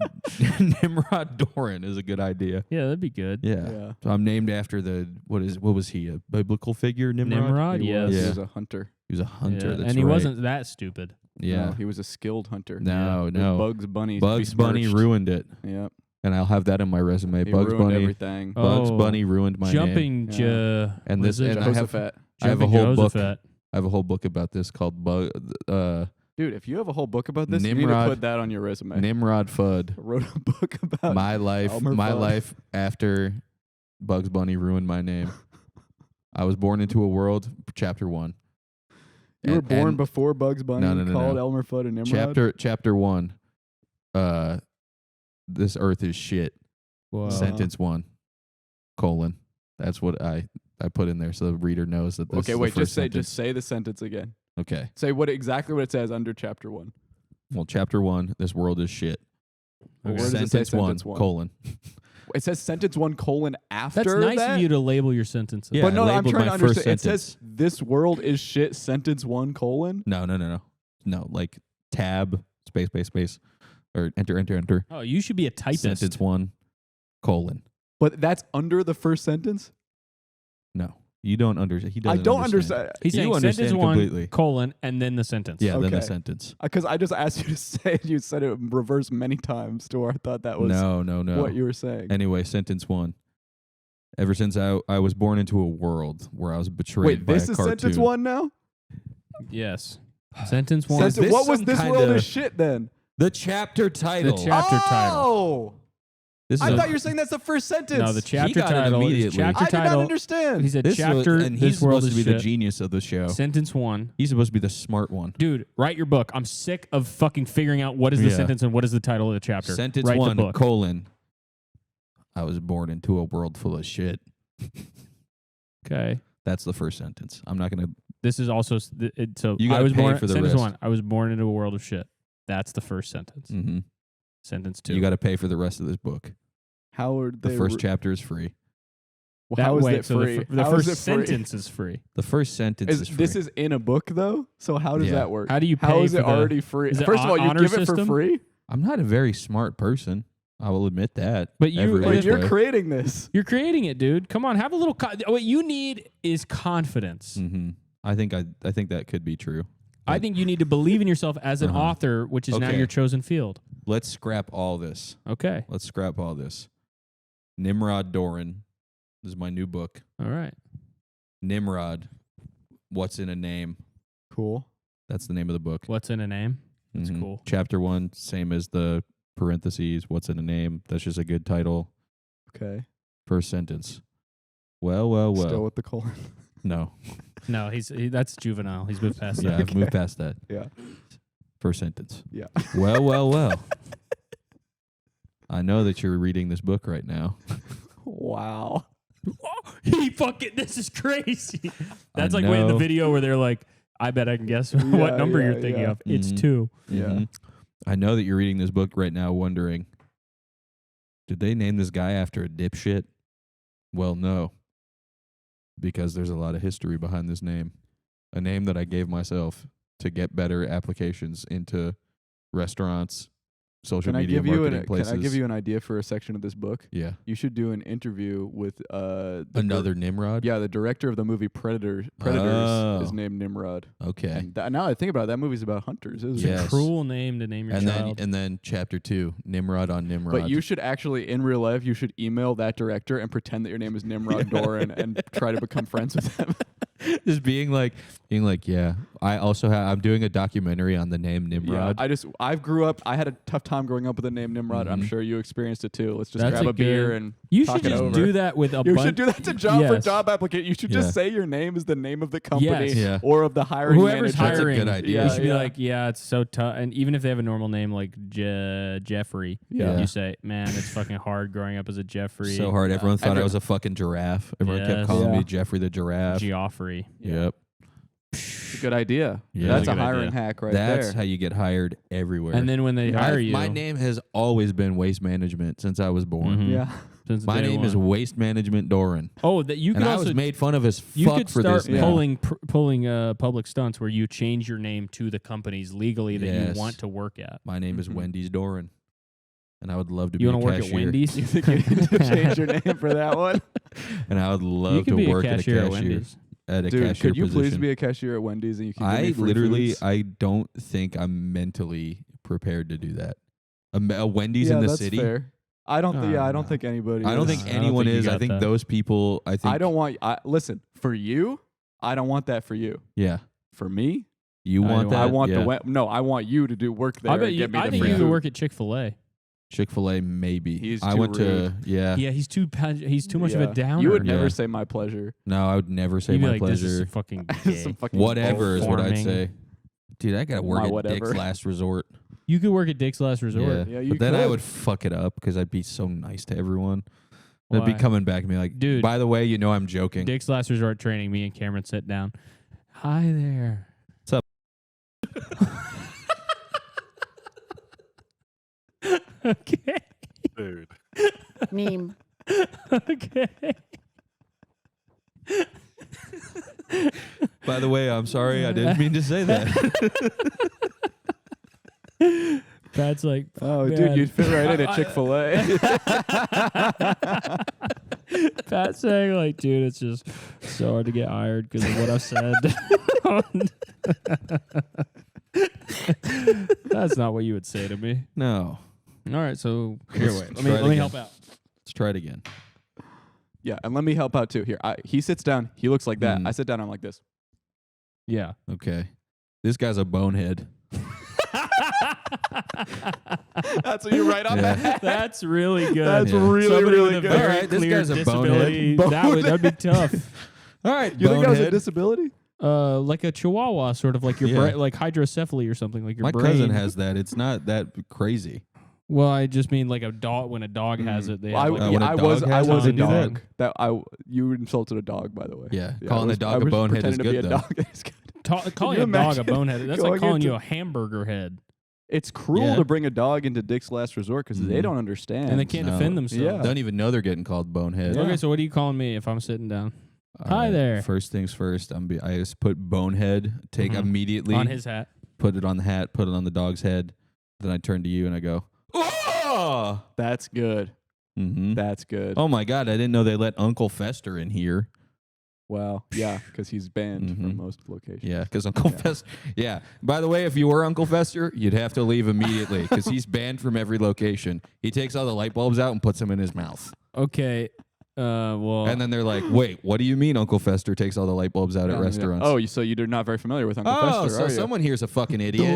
Nimrod Doran is a good idea. Yeah, that'd be good. Yeah. Yeah. So I'm named after what was he? A biblical figure, Nimrod? Nimrod, He yes. was, Yeah. he was a hunter. He was a hunter. Yeah, That's and he right. wasn't that stupid. Yeah. No, he was a skilled hunter. No, With no. Bugs Bunny. Bugs Bunny besmirched. ruined it. Yep. And I'll have that in my resume. He Bugs ruined Bunny. everything. Bugs Oh, Bunny ruined my name. Jumping, Yeah. And what this- is it? and I have- Jehoshaphat. I have a Jumping whole book. Jehoshaphat. I have a whole book about this called Dude, if you have a whole book about this, you need Nimrod- to put that on your resume. Nimrod Fudd. I wrote a book about My life, Elmer my Fudd. life after Bugs Bunny ruined my name. I was born into a world. Chapter 1. You were And- born and before Bugs Bunny No. called Elmer Fudd and Nimrod? Chapter 1. This earth is shit. Whoa. Sentence 1. : That's what I put in there so the reader knows that this Okay, is wait, the first just sentence. say the sentence again. Okay. Say exactly what it says under chapter 1. Well, chapter 1, this world is shit. Well, Okay. where does it say Sentence sentence 1, one? colon. It says sentence 1 : after That's nice that? of you to label your sentences. Yeah, But no, I I'm labeled trying to my first understand. It says sentence. this world is shit, sentence 1 : No, like tab, space, or enter. Oh, you should be a typist. Sentence 1, : But that's under the first sentence? No, you don't understand. He I doesn't don't understand. He's You saying understand sentence 1, completely. and then the sentence. Yeah, then the Okay. sentence. Because I just asked you to say it. You said it in reverse many times to where I thought that was No. what you were saying. Anyway, sentence 1. Ever since I was born into a world where I was betrayed Wait, by this a is cartoon. sentence 1 now? Yes. Sentence 1. Says- this What was some this world kinda- is shit then? The chapter title. chapter title. Oh! This is I a- thought you were saying that's the first sentence. No, the chapter got it title. immediately. Chapter I did not title. understand. He said this chapter. was, and this he's world supposed is to be the shit. genius of the show. Sentence 1. He's supposed to be the smart one. Dude, write your book. I'm sick of fucking figuring out what is the Yeah. sentence and what is the title of the chapter. Sentence write 1, the book. I was born into a world full of shit. Okay. That's the first sentence. I'm not gonna. This is also so. You I gotta was pay born for the sentence rest. 1. I was born into a world of shit. That's the first sentence. Mm-hmm. Sentence 2. You got to pay for the rest of this book. How are The they? first chapter is free. That how is way, it so free? The How is first it free? sentence is free. The first sentence is free. This is in a book though. So how does Yeah. that work? How do you pay How is for it the- already free? is it First of all, you honor give it for system? free. I'm not a very smart person. I will admit that. But you- Every but Wait, which you're way. creating this. You're creating it, dude. Come on, have a little. What you need is confidence. Mm-hmm. I think that could be true. I think you need to believe in yourself as an Uh-huh. author, which is now Okay. your chosen field. Let's scrap all this. Okay. Let's scrap all this. Nimrod Doran. This is my new book. All right. Nimrod. What's in a name? Cool. That's the name of the book. What's in a name? That's Mhm. cool. Chapter 1, same as the parentheses. What's in a name? That's just a good title. Okay. First sentence. Well. Still with the colon. No. No, that's juvenile. He's moved past Yeah, that. I've moved past that. Yeah. First sentence. Yeah. Well. I know that you're reading this book right now. Wow. He fucking. This is crazy. That's like way in the know. video where they're like, "I bet I can guess what number you're thinking yeah. of. It's Mhm. 2." Yeah. Mhm. I know that you're reading this book right now wondering, did they name this guy after a dipshit? Well, no. Because there's a lot of history behind this name. A name that I gave myself to get better applications into restaurants, social Can I media give you marketing an places. Can I give you an idea for a section of this book? Yeah. You should do an interview with Another Nimrod? Yeah, the director of the movie Predators Oh. is named Nimrod. Okay. And now I think about it, that movie's about hunters, isn't Yes. it? Cruel name to name your And child. then chapter 2, Nimrod on Nimrod. But you should actually, in real life, you should email that director and pretend that your name is Nimrod Doran and try to become friends with him. Just being like, yeah. I also I'm doing a documentary on the name Nimrod. I grew up. I had a tough time growing up with the name Nimrod. I'm sure you experienced it too. Let's just That's grab a a beer good- and You talk should it just over. do that with a You bunch. should do that to job for Yes. job applicant. You should just say your name is the name of the company Yes. Yeah. or of the hiring Whoever's manager. That's a hiring. good idea. You should be like, yeah, it's so tough. And even if they have a normal name like Jeffrey, Yeah. you say, man, it's fucking hard growing up as a Jeffrey. So hard. Everyone thought I Everyone- was a fucking giraffe. Everyone kept Yes. calling Yeah. me Jeffrey the giraffe. Geoffrey. Yep. It's a good idea. Yeah, That's it's a a good hiring idea. hack right That's there. how you get hired everywhere. And then when they hire you, My name has always been Waste Management since I was born. Mhm. Yeah. since My day name is one. Waste Management Doran. Oh, that you could And I also was made fun of as you fuck could for start this now. pulling public stunts where you change your name to the companies legally that Yes. you want to work at. My name is Mhm. Wendy's Doran. And I would love to You be a want to work cashier. at Wendy's? You think you need to change your name for that one? And I would You love could to be work a cashier at a at cashier. Wendy's. At a Dude, cashier could you position. please be a cashier at Wendy's and you can give I me free literally, foods? I don't think I'm mentally prepared to do that. A Wendy's yeah, in the that's city. fair. I don't. Oh, I don't no. think anybody. I don't is. think I don't anyone think you is. I got think that. those people. I think. I don't want. Listen, for you, I don't want that for you. Yeah. For me, You want that? I want yeah. No, I want you to do work there. I bet and you. get me I the think free you could food. work at Chick-fil-A. Chick-fil-A, maybe. He's I too went rude. to. Yeah. Yeah, he's too much of a Yeah. downer. You would Yeah. never say my pleasure. No, I would never say You'd be my like, this is pleasure. fucking Some gay. fucking Whatever is what I'd Forming. say. Dude, I gotta work My at whatever. Dick's Last Resort. You could work at Dick's Last Resort. Yeah, you but then I could. would fuck it up because I'd be so nice to everyone. They'd be Why? coming back to me like, Dude. by the way, you know I'm joking. Dick's Last Resort training. Me and Cameron sit down. Hi there. What's up? Okay. Dude. Meme. Okay. By the way, I'm sorry. I didn't mean to say that. Pat's like, Oh, man. dude, you'd fit right in at Chick-fil-A. Pat's saying like, dude, it's just so hard to get hired because of what I've said. That's not what you would say to me. No. All right, so here, Let's wait. try it Let me again. help out. Let's try it again. Yeah, and let me help out too. Here, he sits down. He looks like that. Mm. I sit down. I'm like this. Yeah. Okay. This guy's a bonehead. That's what you write on Yeah. that. That's really good. That's Yeah. really, Somebody really with a good. very All right, this clear guy's a disability. bonehead. That'd be tough. All right, You think that was a bonehead. disability? Like a chihuahua, sort of like your Yeah. like hydrocephaly or something, like your My brain. cousin has that. It's not that crazy. Well, I just mean like a dog. When a dog has it, they have like when a I dog was has a it, do that? dog. You insulted a dog, by the way. Yeah, I calling a was- dog I a was bonehead is pretending to good be a though. dog. It's good. calling you a dog a imagine bonehead. That's like going calling you into- a hamburger head, It's cruel Yeah. to bring a dog into Dick's Last Resort because they Mhm. don't understand. and they can't No. defend themselves. Yeah. Don't even know they're getting called bonehead. Yeah. Okay, so what are you calling me if I'm sitting down All Hi there. First things first. I just put bonehead. Take Mhm. immediately. on his hat? Put it on the hat. Put it on the dog's head. Then I turn to you and I go, oh. That's good. Mm-hmm. That's good. Oh my God! I didn't know they let Uncle Fester in here. Wow. Yeah, because he's banned Mhm. from most locations. Yeah, because Uncle Fester. Yeah. By the way, if you were Uncle Fester, you'd have to leave immediately because he's banned from every location. He takes all the light bulbs out and puts them in his mouth. Okay. Well, And then they're like, "Wait, what do you mean Uncle Fester takes all the light bulbs out at Yeah. restaurants?" Oh, so you're not very familiar with Uncle Oh, Fester, so are you? someone here's a fucking idiot.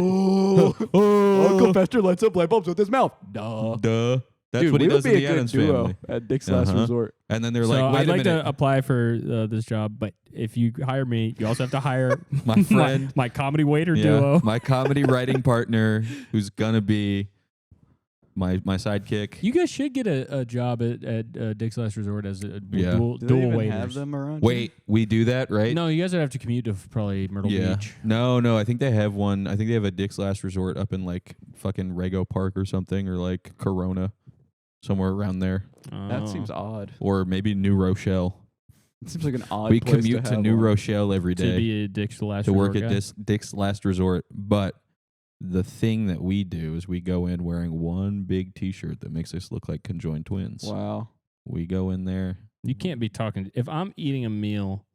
Uncle Fester lights up light bulbs with his mouth. Duh. Duh. That's Dude, what he we would does be in a the good Addams duo family. at Dick's Last Uh-huh. Resort. And then they're so like, "Wait I'd a like minute, to apply for this job, but if you hire me, you also have to hire my friend, my comedy waiter yeah, duo. my comedy writing partner, who's gonna be my sidekick." You guys should get a job at Dick's Last Resort as a Yeah. dual, Do they dual even waiters. have them around? Wait, we do that, right? No, you guys would have to commute to probably Myrtle Yeah. Beach. No. I think they have one. I think they have a Dick's Last Resort up in like fucking Rego Park or something, or like Corona, somewhere around there, That Oh. seems odd. or maybe New Rochelle. It seems like an odd We place commute to have New one. Rochelle every to day be a Dick's Last to work Resort at guy. Dick's Last Resort. But the thing that we do is we go in wearing one big T-shirt that makes us look like conjoined twins. Wow. We go in there, You can't be talking. If I'm eating a meal,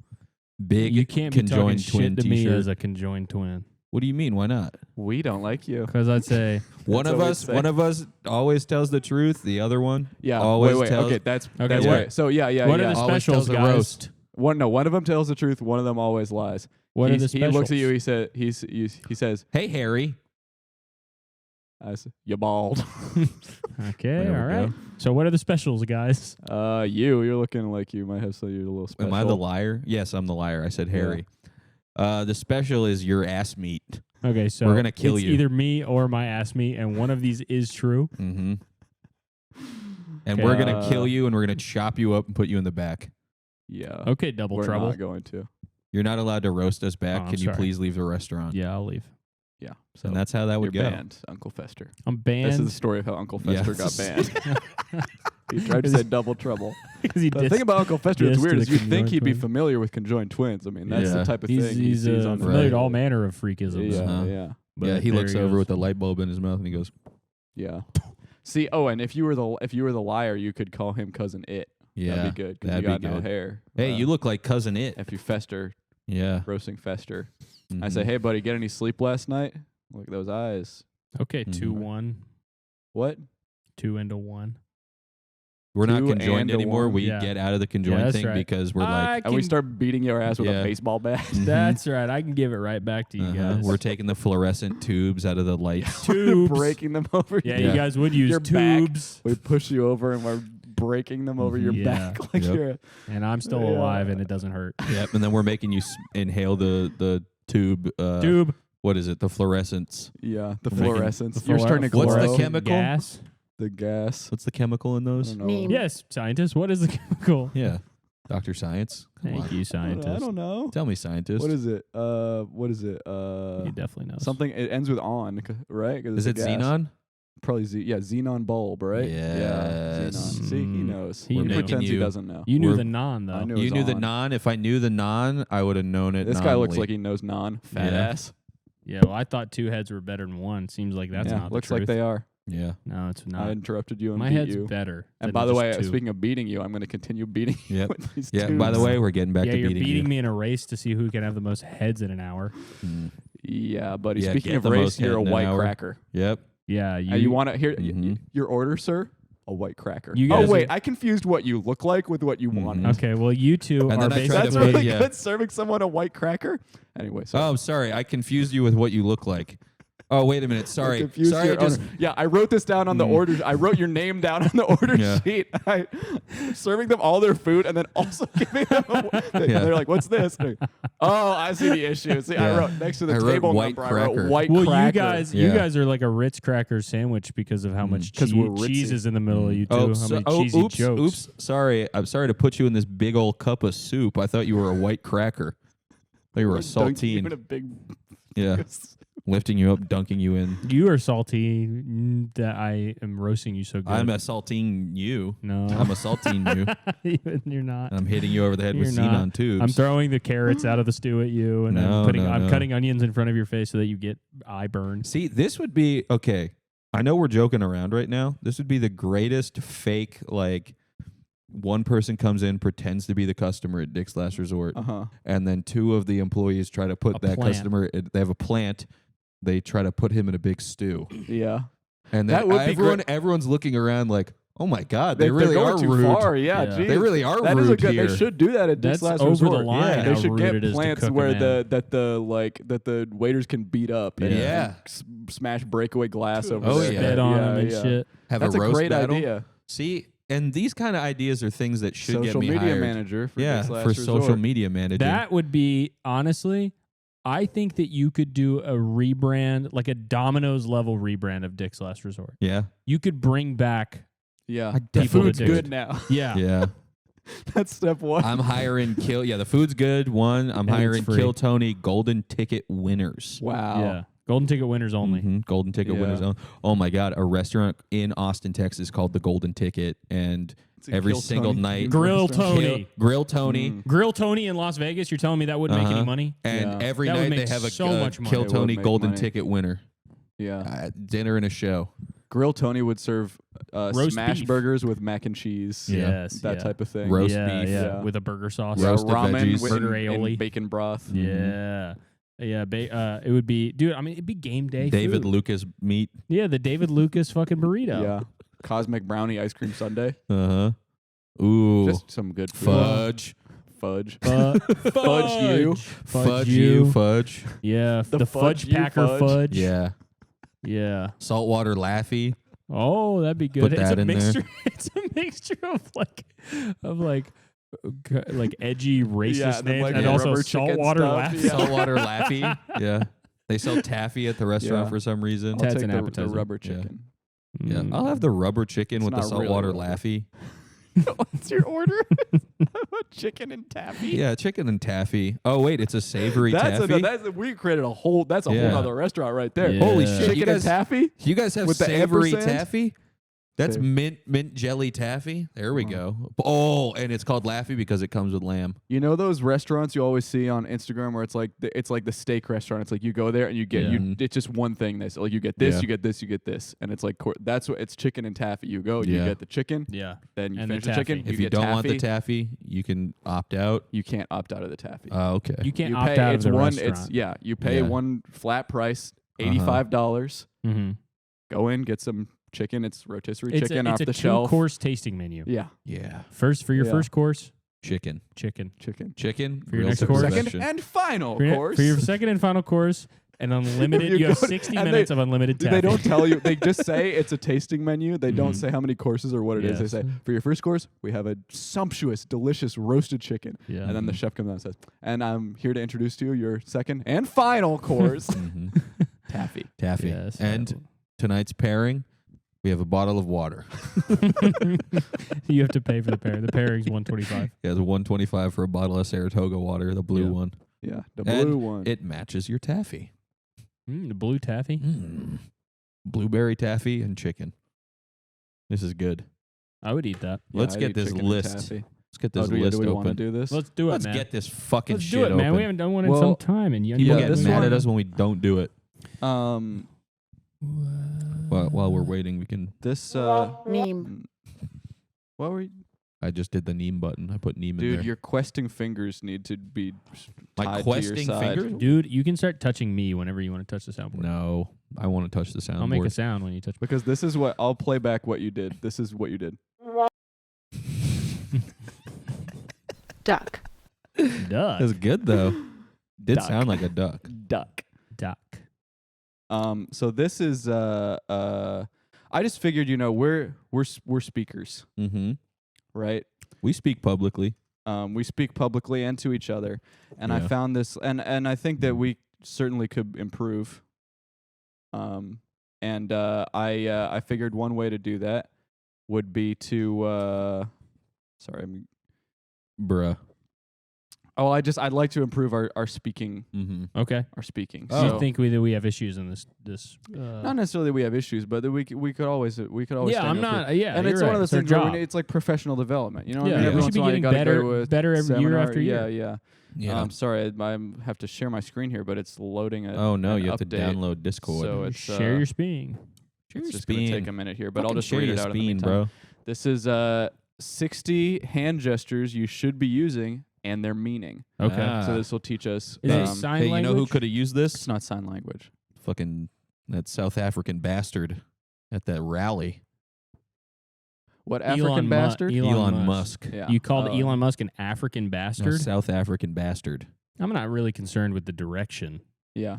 big you can't be talking conjoined twin shit to me T-shirt. as a conjoined twin. What do you mean? Why not? We don't like you. Because I'd say, One That's of what we'd us, say. one of us always tells the truth. The other one, Yeah. always wait. tells. Okay, that's Okay, that's what- right. So yeah. what yeah. are the Always specials, tells a guys? roast. One of them tells the truth. One of them always lies. What are the He specials? looks at you. He says, Hey, Harry. I said, "You bald." Okay, There we all right. go. So what are the specials, guys? You're looking like you might have you're a little special. Am I the liar? Yes, I'm the liar. I said Yeah. Harry. The special is your ass meat. Okay, so We're gonna kill it's you. either me or my ass meat, and one of these is true. Mm-hmm. And Okay. we're gonna kill you, and we're gonna chop you up and put you in the back. Yeah. Okay, double We're trouble. not going to. You're not allowed to roast us back. Oh, I'm Can you sorry. please leave the restaurant? Yeah, I'll leave. Yeah. So And that's how that would you're go. banned, Uncle Fester. I'm banned. This is the story of how Uncle Yeah. Fester got banned. He tried to say double trouble. because he The thing about Uncle Fester that's dissed weird the is you'd think conjoined he'd be twins. familiar with conjoined twins. I mean, that's Yeah. the type of he's thing he he's sees on familiar Right. to all manner of freakisms. Yeah, Uh-huh. yeah, But Yeah, he there looks over goes. with the light bulb in his mouth and he goes, yeah. See, and if you were the liar, you could call him cousin It. "Yeah, That'd be good because you that'd got be no good. hair. Hey, you look like cousin It." If you Fester, Yeah. roasting Fester. I Mhm. say, hey, buddy, get any sleep last night? Look at those eyes. Okay, Mhm. 2-1, What? 2 into 1. We're not 2 conjoined and a anymore. 1. We Yeah. get out of the conjoined that's thing right. because we're like, And we start beating your ass with Yeah. a baseball bat. Mhm. That's right. I can give it right back to you guys. We're taking the fluorescent tubes out of the lights. tubes. breaking them over. Yeah, Yeah. you guys would use Your back. tubes, We push you over and we're breaking them over your Yeah. back like Yep. you're. and I'm still Yeah. alive, and it doesn't hurt. Yep, and then we're making you inhale the tube. Tube. What is it? The fluorescence. Yeah, the Making- fluorescence. The You're starting to glow. What's the fluorescent chemical? Gas. The gas. What's the chemical in I those? don't know. Yes, scientist. What is the chemical? Yeah, Dr. Science. Come Thank on. you, I don't scientist. know. Tell me, scientist. What is it? What is it? He definitely knows. Something. It ends with on, right? 'Cause Is it it's a gas. xenon? Probably xenon bulb, right? Yeah, Yes. xenon. See, he Mm. knows. He He knows. pretends he You- doesn't know. You knew We're- the non though. I knew. You was knew the on. non. If I knew the non, I would have known it. This guy looks non-ly. like he knows non. Fat Yeah. ass. Yeah, well, I thought 2 heads were better than 1. Seems like that's yeah, not looks the truth. like they are. Yeah. No, it's I not. interrupted you and My beat head's you. better. And than by the just way, 2. speaking of beating you, I'm going to continue beating Yep. you with these Yeah. By the tubes. way, we're getting back yeah, to you're beating beating you. me in a race to see who can have the most heads in an hour. Mm. Yeah, buddy. Yeah, Speaking get of the race, most you're head a in an white hour. cracker. Yep. Yeah, You want to hear Mhm. your order, sir? A white cracker. You Oh guys wait, are- I confused what you look like with what you want. Mhm. Okay, well, you two And are then I tried to That's basically. put- really yeah. good. Serving someone a white cracker. Anyway, so Oh, sorry. I confused you with what you look like. Oh, wait a minute. Sorry. confused Sorry. I your just. owner. Yeah, I wrote this down on the Mm. order. I wrote your name down on the order Yeah. sheet. Serving them all their food and then also giving them. Yeah. They're like, "What's this?" Oh, I see the issue. See, I Yeah. wrote next to the I wrote table white number. I wrote cracker. white Well, cracker. you Yeah. guys are like a Ritz cracker sandwich because of how much 'Cause we're ritzy. cheese is in the middle of you two. Oh, how many oh, cheesy oops, jokes. oops. Sorry. I'm sorry to put you in this big old cup of soup. I thought you were a white cracker. I thought you were a Dunking you in saltine. a big. Yeah. Lifting you up, dunking you in. You are salty that I am roasting you so good. I'm a saltine you. no, I'm a saltine you. you're not. I'm hitting you over the head with You're not. xenon tubes. I'm throwing the carrots out of the stew at you, and No, then putting. no, I'm no. cutting onions in front of your face so that you get eye burn. See, this would be okay. I know we're joking around right now. This would be the greatest fake, like, one person comes in, pretends to be the customer at Dick's Last Resort, and then 2 of the employees try to put A that plant. customer. They have a plant. They try to put him in a big stew, Yeah. and That then would be everyone's looking around like, "Oh my god, they They're really going are too rude. far. Yeah, Yeah. geez. They really are That rude is a good. here." They should do that at Dick's That's Last over Resort. the line. Yeah. They how should rude get it is to plants cook a where man. that the waiters can beat up. And Yeah. smash breakaway glass over Oh, there. yeah. spit on yeah, them and yeah. shit. Have That's a a roast great battle. idea. See, and these kind of ideas are things that should Social get me media hired. manager for Yeah, Dick's Last for Resort. social media manager. That would be honestly. I think that you could do a rebrand, like a Domino's level rebrand of Dick's Last Resort. yeah, You could bring back, Yeah, I the definitely food's would. good now. yeah, yeah. That's step one. I'm hiring Kill. Yeah, the food's good. One, I'm And it's hiring free. Kill Tony golden ticket winners. Wow. yeah. Golden ticket winners only. Mhm, golden ticket Yeah. winners. Oh my God, a restaurant in Austin, Texas called the Golden Ticket, and It's a every Kill single Tony night, themed Grill restaurant. Tony. Grill Tony, Mm. Grill Tony in Las Vegas. You're telling me that wouldn't make any Uh-huh. money? and Yeah. every That would night make they have a so much money. Kill It would Tony make golden money. ticket winner. Yeah. Dinner and a show. Grill Tony would serve Roast smash beef. burgers with mac and cheese. Yeah. Yes, That yeah. type of thing. Roast yeah, beef. yeah, Yeah. with a burger sauce. Yeah, Roasted ramen veggies. with Burger and aioli. bacon broth. Yeah. Yeah, it would be, dude. I mean, it'd be game day. David food. Lucas meat. Yeah, the David Lucas fucking burrito. Yeah. Cosmic brownie ice cream sundae. Uh huh. Ooh, Just some good food. fudge. fudge. Fudge you. Fudge you, fudge. Yeah, the fudge fudge you, packer fudge. fudge. Yeah. Yeah. Saltwater Laffy. Oh, that'd be good. Put It's that a in there. mixture. It's a mixture of like edgy racist Yeah, and then, names like, and the also rubber chicken saltwater stuff, laugh. yeah. Saltwater Laffy. Yeah. They sell taffy at the restaurant Yeah. for some reason. I'll That's take an the appetizer. rubber Yeah. chicken. Yeah. I'll have the rubber chicken It's with the not really saltwater rubber. Laffy. What's your order? Chicken and taffy. Yeah, chicken and taffy. Oh wait, it's a savory taffy. We created a whole. That's a Yeah. whole other restaurant right there. Yeah. Holy shit! Chicken You and guys, taffy. you guys have With the savory ampersand? taffy? That's Say- mint jelly taffy. There we go. Oh, and it's called Laffy because it comes with lamb. You know those restaurants you always see on Instagram where it's like the steak restaurant. It's like you go there and you get Yeah. it's just one thing. They say like you get this, Yeah. you get this, you get this, and it's like that's what it's chicken and taffy. You go, you Yeah. get the chicken, Yeah. then you And the finish the chicken. taffy. If you get don't taffy. want the taffy, you can opt out. You can't opt out of the taffy. Okay. You can't you opt pay out of it's the one. restaurant. It's yeah. You pay Yeah. one flat price, Uh-huh. $85. Mm-hmm. Go in, get some chicken. It's rotisserie It's chicken a, off it's the a shelf. two-course tasting menu. Yeah, Yeah. First for your Yeah. first course, Chicken. chicken. chicken. Chicken. For your grilled next to course? Second perfection. and final For your, course. for your second and final course, and unlimited. If You have go- 60 and minutes of unlimited taffy. They don't tell you. They just say it's a tasting menu. They don't Mhm. say how many courses or what it is. Yes. They say for your first course, we have a sumptuous, delicious roasted chicken. Yeah. And then the chef comes out and says, "And I'm here to introduce to you your second and final course, Mhm. taffy." Taffy. Yes. And tonight's pairing, we have a bottle of water. You have to pay for the pair. The pairing's $125. Yeah, it's $125 for a bottle of Saratoga water, the blue Yeah. one. Yeah, the And blue one. It matches your taffy. The blue taffy. Blueberry taffy and chicken. This is good. I would eat that. Yeah, Let's I get do this chicken and list. taffy. Let's get Oh, this do we list want to open. do this? Let's do it, Let's man. get this fucking Let's shit do it, man. open. We haven't done one in Well, some time, and young People Yeah, get this mad one- at us when we don't do it. Um, While we're waiting, we can. this Meme. what were you? I just did the Neem button. I put Neem in Dude, there. your questing fingers need to be My tied questing to your side. fingers? Dude, you can start touching me whenever you want to touch the soundboard. No, I want to touch the soundboard. I'll make a sound when you touch. Because this is what I'll play back what you did. This is what you did. Duck. Duck. That's good though. Did Duck. sound like a duck. Duck. Duck. So this is I just figured, we're speakers, Mm-hmm. right? We speak publicly. We speak publicly and to each other. And I Yeah. found this and I think that we certainly could improve. I figured one way to do that would be to Bruh. I'd like to improve our speaking Mm-hmm. Okay. our speaking. Do Oh. you think that we have issues in this? Not necessarily that we have issues, but that we could always yeah, stand I'm up for- not. Yeah, and you're it's right. one of those It's our things where job. it's like professional development. You know what Yeah, I mean? yeah. Every we once should in be a while you getting gotta go to a better every year seminar. after year. Yeah. Yeah. Sorry, I have to share my screen here, but it's loading a Oh no, an you have to update. download Discord. So it's Share your speen. it's just gonna take a minute here, but I'll just share read your it out in the speen, meantime. bro. This is 60 hand gestures you should be using and their meaning. Okay. Ah. So this will teach us. Is it Hey, sign hey, you know who language? could have used this? It's not sign language. Fucking that South African bastard at that rally. What African bastard? Elon Musk. Yeah. You called Oh. Elon Musk an African No, bastard? South African bastard. I'm not really concerned with the direction. Yeah.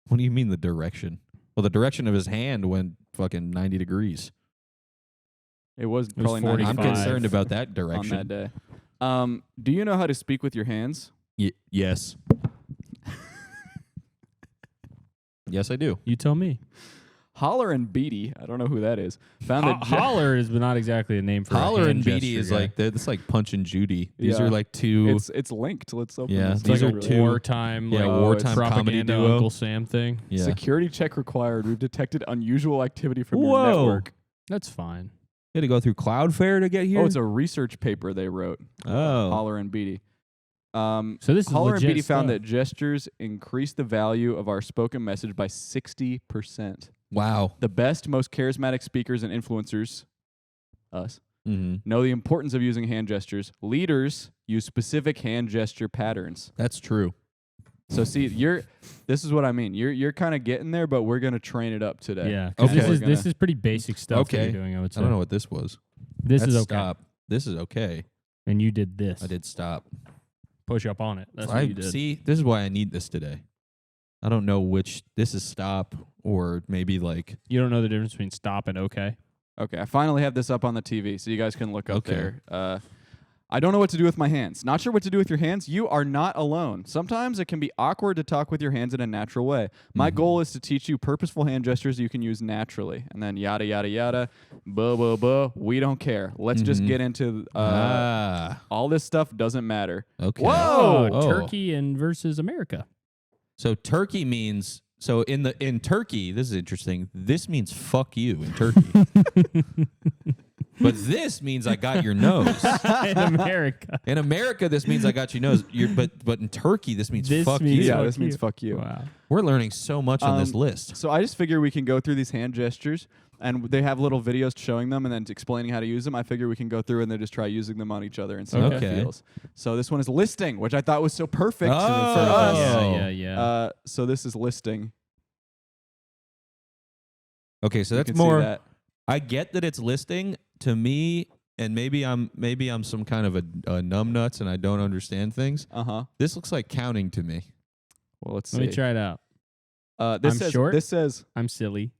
What do you mean the direction? Well, the direction of his hand went fucking 90 degrees. It was was probably 45. I'm 95 concerned about that on direction. that day. Do you know how to speak with your hands? Yes. Yes, I do. You tell me. Holler and Beatty, I don't know who that is. Found that Holler is not exactly a name for Holler a and hand Beatty gesture is guy. like it's like Punch and Judy. These Yeah. are like two. it's linked. Let's open Yeah, this. It's like these a are two- wartime, yeah, like wartime comedy propaganda duo. Uncle Sam thing. Yeah. Security check required. We've detected unusual activity from your Whoa. network. That's fine. You had to go through Cloudflare to get here. Oh, it's a research paper they wrote. Oh. Holler and Beatty. So this is Holler and legit Beatty found stuff. that gestures increase the value of our spoken message by 60%. Wow. The best, most charismatic speakers and influencers, us, Mm-hmm. know the importance of using hand gestures. Leaders use specific hand gesture patterns. That's true. So see, this is what I mean. You're kind of getting there, but we're gonna train it up today. Yeah, 'cause Okay. this is pretty basic stuff that Okay. you're doing. I would say I don't know what this was. this That's is okay. Stop. This is okay. And you did this. I did stop. Push up on it. That's what you did. See, this is why I need this today. I don't know which this is stop or maybe like You don't know the difference between stop and okay. Okay, I finally have this up on the TV, so you guys can look up Okay. there. I don't know what to do with my hands. Not sure what to do with your hands. You are not alone. Sometimes it can be awkward to talk with your hands in a natural way. My goal is to teach you purposeful hand gestures you can use naturally. And then yada, yada, yada, blah, blah, blah. We don't care. Let's just get into all this stuff doesn't matter. Okay. Whoa! Oh, Turkey and versus America. So Turkey means in Turkey, this is interesting. This means fuck you in Turkey. But this means I got your nose. In America. In America, this means I got your nose. But in Turkey, this means fuck means you. Yeah, fuck this means you. fuck you. Wow. We're learning so much on this list. So I just figure we can go through these hand gestures, and they have little videos showing them and then explaining how to use them. I figure we can go through and then just try using them on each other and see how it Okay. feels. So this one is listing, which I thought was so perfect for Oh. us. Yeah. So this is listing. Okay, so You that's can see more. that. I get that it's listing to me, and maybe I'm some kind of a numbnuts and I don't understand things. This looks like counting to me. Well, let's see. Let me try it out. This I'm says, short. This says. I'm silly.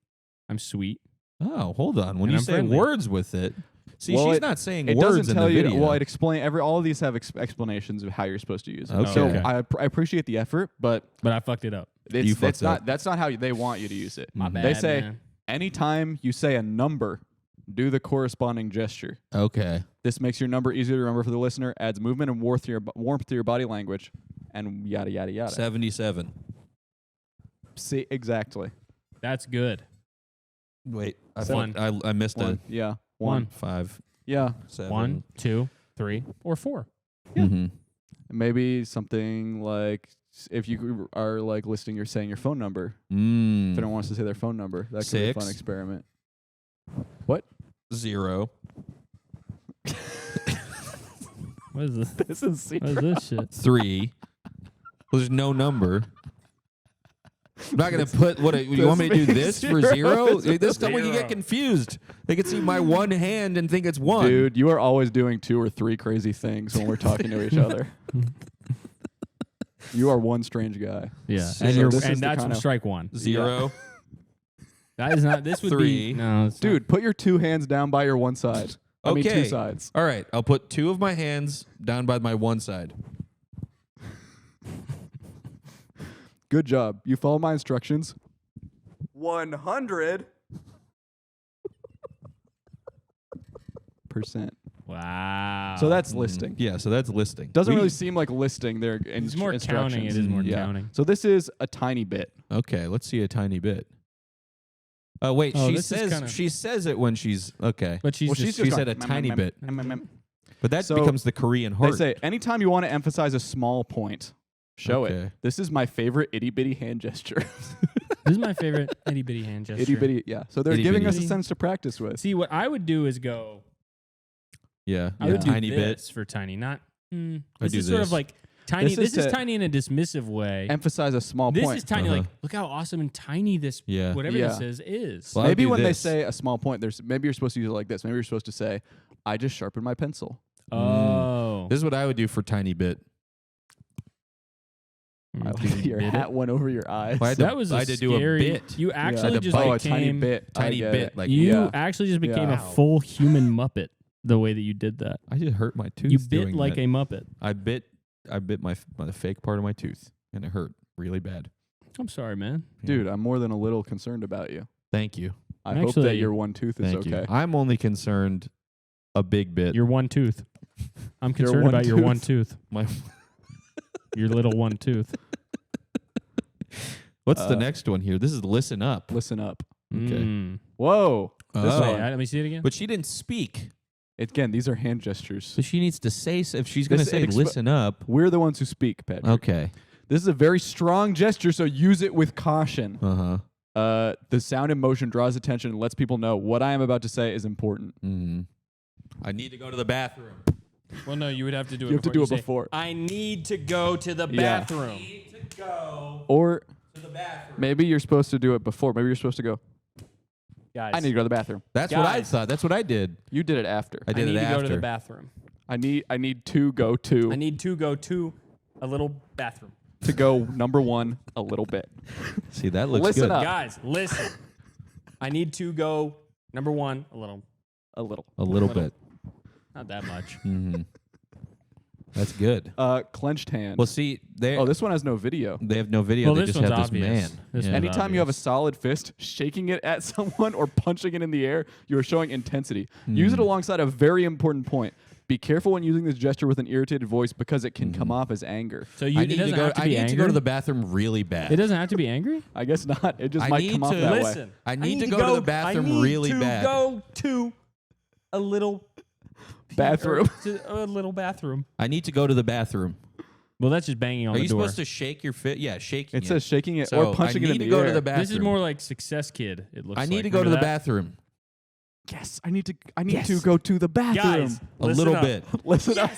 I'm sweet. Oh, hold on. When And you I'm say friendly. words with it, see, Well, she's it- not saying It words doesn't in tell the you. video. Well, it explain all of these have explanations of how you're supposed to use it. Okay. So Okay. I appreciate the effort, but But I fucked it up. You fucked up. that's not how they want you to use it. My Mhm. bad. They say man. anytime you say a number, do the corresponding gesture. Okay. This makes your number easier to remember for the listener, adds movement and warmth to your body language, and yada yada yada. 77. See, exactly. That's good. Wait, I One. I missed One. Yeah. One. 5, Yeah. 7. 1, 2, 3, or 4. Yeah. Mm-hmm. Maybe something like if you are like listing, you're saying your phone number. If Mm. anyone wants to say their phone number, that could be a fun 6. experiment. What? 0. What is this? This is What is this shit? 3. Well, there's no number. I'm not gonna put what you want me to do this for 0. This time we can get Zero. confused. They can see my one hand and think it's 1. Dude, you are always doing 2 or 3 crazy things when we're talking to each other. You are one strange guy. Yeah, So and, this is and the that's kind from of- strike 1. 0. That is not. This would 3. be no, it's Dude, put your 2 hands down by your one side. I mean, 2 Okay. sides. All right, I'll put 2 of my hands down by my one side. Good job. You follow my instructions. 100%. not. Wow. So that's listing. Yeah, so that's listing. Doesn't We- really seem like listing their it's more instructions. counting. It is more Yeah. counting. So this is a tiny bit. Okay, let's see a tiny bit. Oh wait, Oh, she this is says kinda- she says it when she's okay. But she's Well, just, she's She just said a going, tiny bit, but that So, becomes the Korean They heart. say anytime you want to emphasize a small point, show it. Okay. This is my favorite itty bitty hand gesture. this is my favorite itty bitty hand gesture. Itty bitty, yeah. So they're Itty giving us bitty. a sense to practice with. See, what I would do is go. Yeah, I a would tiny do bit. this for tiny, not. I This do is sort this. of like tiny. This is This is to tiny in a dismissive way. Emphasize a small This point. is tiny. Uh-huh. Like, look how awesome and tiny this. Yeah. Whatever Yeah. this is. Well, I would Maybe do when they this. say a small point, maybe you're supposed to use it like this. Maybe you're supposed to say, "I just sharpened my pencil." Oh. This is what I would do for tiny bit. I like your hat went over your eyes. Well, I had That to- was I a had to do a scary. bit. You actually to just bite. Oh, a became tiny bit. I Tiny get bit, it. like You Yeah. actually just became Yeah. a full human Muppet the way that you did that. I just hurt my tooth. You bit doing like that. a Muppet. I bit the fake part of my tooth, and it hurt really bad. I'm sorry, man. Dude, I'm more than a little concerned about you. Thank you. I hope that Actually, your one tooth is Thank okay. you. I'm only concerned a big bit. Your one tooth. I'm Your concerned one about your tooth. one tooth. My Your little one tooth. What's the next one here? This is listen up. Listen up. Okay. Mm. Whoa. This Oh. Wait, one. let me see it again. But she didn't speak. Again, these are hand gestures. So she needs to say, if she's going to This- say it expo- listen up. We're the ones who speak, Patrick. Okay. This is a very strong gesture, so use it with caution. Uh-huh. The sound and motion draws attention and lets people know what I am about to say is important. Mm-hmm. I need to go to the bathroom. Well, no, you would have to do it. You have to before do it say, before. I need to go to the Yeah. bathroom. to go Or to the bathroom. maybe you're supposed to do it before. Maybe you're supposed to go, Guys, I need to go to the bathroom. That's what I Guys. thought. That's what I did. You did it after. I I did need it to after. go to the bathroom. I need to go to. I need to go to a little bathroom. to go number one a little bit. See, that looks Listen good. up. Guys, listen. I need to go number one a little. A little. A little bit. Not that much. Mm-hmm. That's good. Clenched hand. Well, see, oh, this one has no video. they have no video. Well, they this just one's have this obvious. man. This Yeah. one's Anytime you have a obvious. solid fist, shaking it at someone or punching it in the air, you are showing intensity. Use it alongside a very important point. Be careful when using this gesture with an irritated voice because it can come off as anger. So you, I it need to doesn't go. have to I be need angry. to go to the bathroom really bad. It doesn't have to be angry. I guess not. It just I might need come off to- that way. Listen, I need to go to the bathroom really bad. I need to go to a little Bathroom. A little bathroom. I need to go to the bathroom. Well, that's just banging on Are the you door. supposed to shake your fit? Yeah, shaking. It says shaking it So or punching I it need in to the go air. to the bathroom. This is more like Success Kid. It looks. I need like. to go to the Remember that? bathroom. Yes, I need to Yes. to go to the bathroom. Guys, A listen little up. bit. Listen up.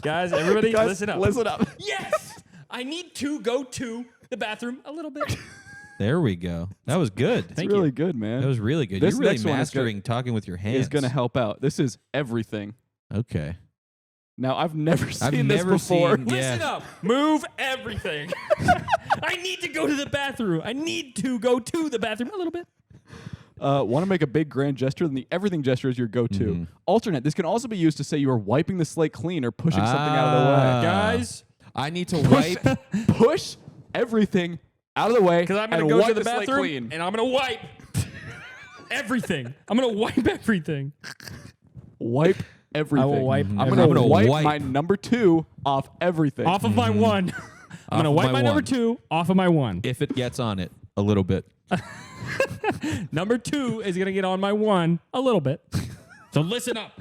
Guys, everybody, Guys, listen up. Listen up. Yes, I need to go to the bathroom a little bit. There we go. That was good. It's Thank really you. good, man. That was really good. This You're really next one is mastering talking with your hands. Is going to help out. This is everything. Okay. Now, I've never seen never this before. seen- Listen Yeah. up. Move everything. I need to go to the bathroom. I need to go to the bathroom a little bit. Want to make a big grand gesture? Then the everything gesture is your go-to. Mhm. Alternate. This can also be used to say you are wiping the slate clean or pushing something out of the Ah. Guys, I need to way. wipe. Push everything out of the way because I'm going and to go wipe to the slate bathroom clean. and I'm going to wipe everything. I'm going to wipe everything. Wipe everything. I will wipe I'm everything. going to wipe, wipe. my number 2 off everything. Off of my one. I'm going to of wipe my my number one. 2 off of my one. If it gets on it a little bit. Number 2 is going to get on my one a little bit. So listen up.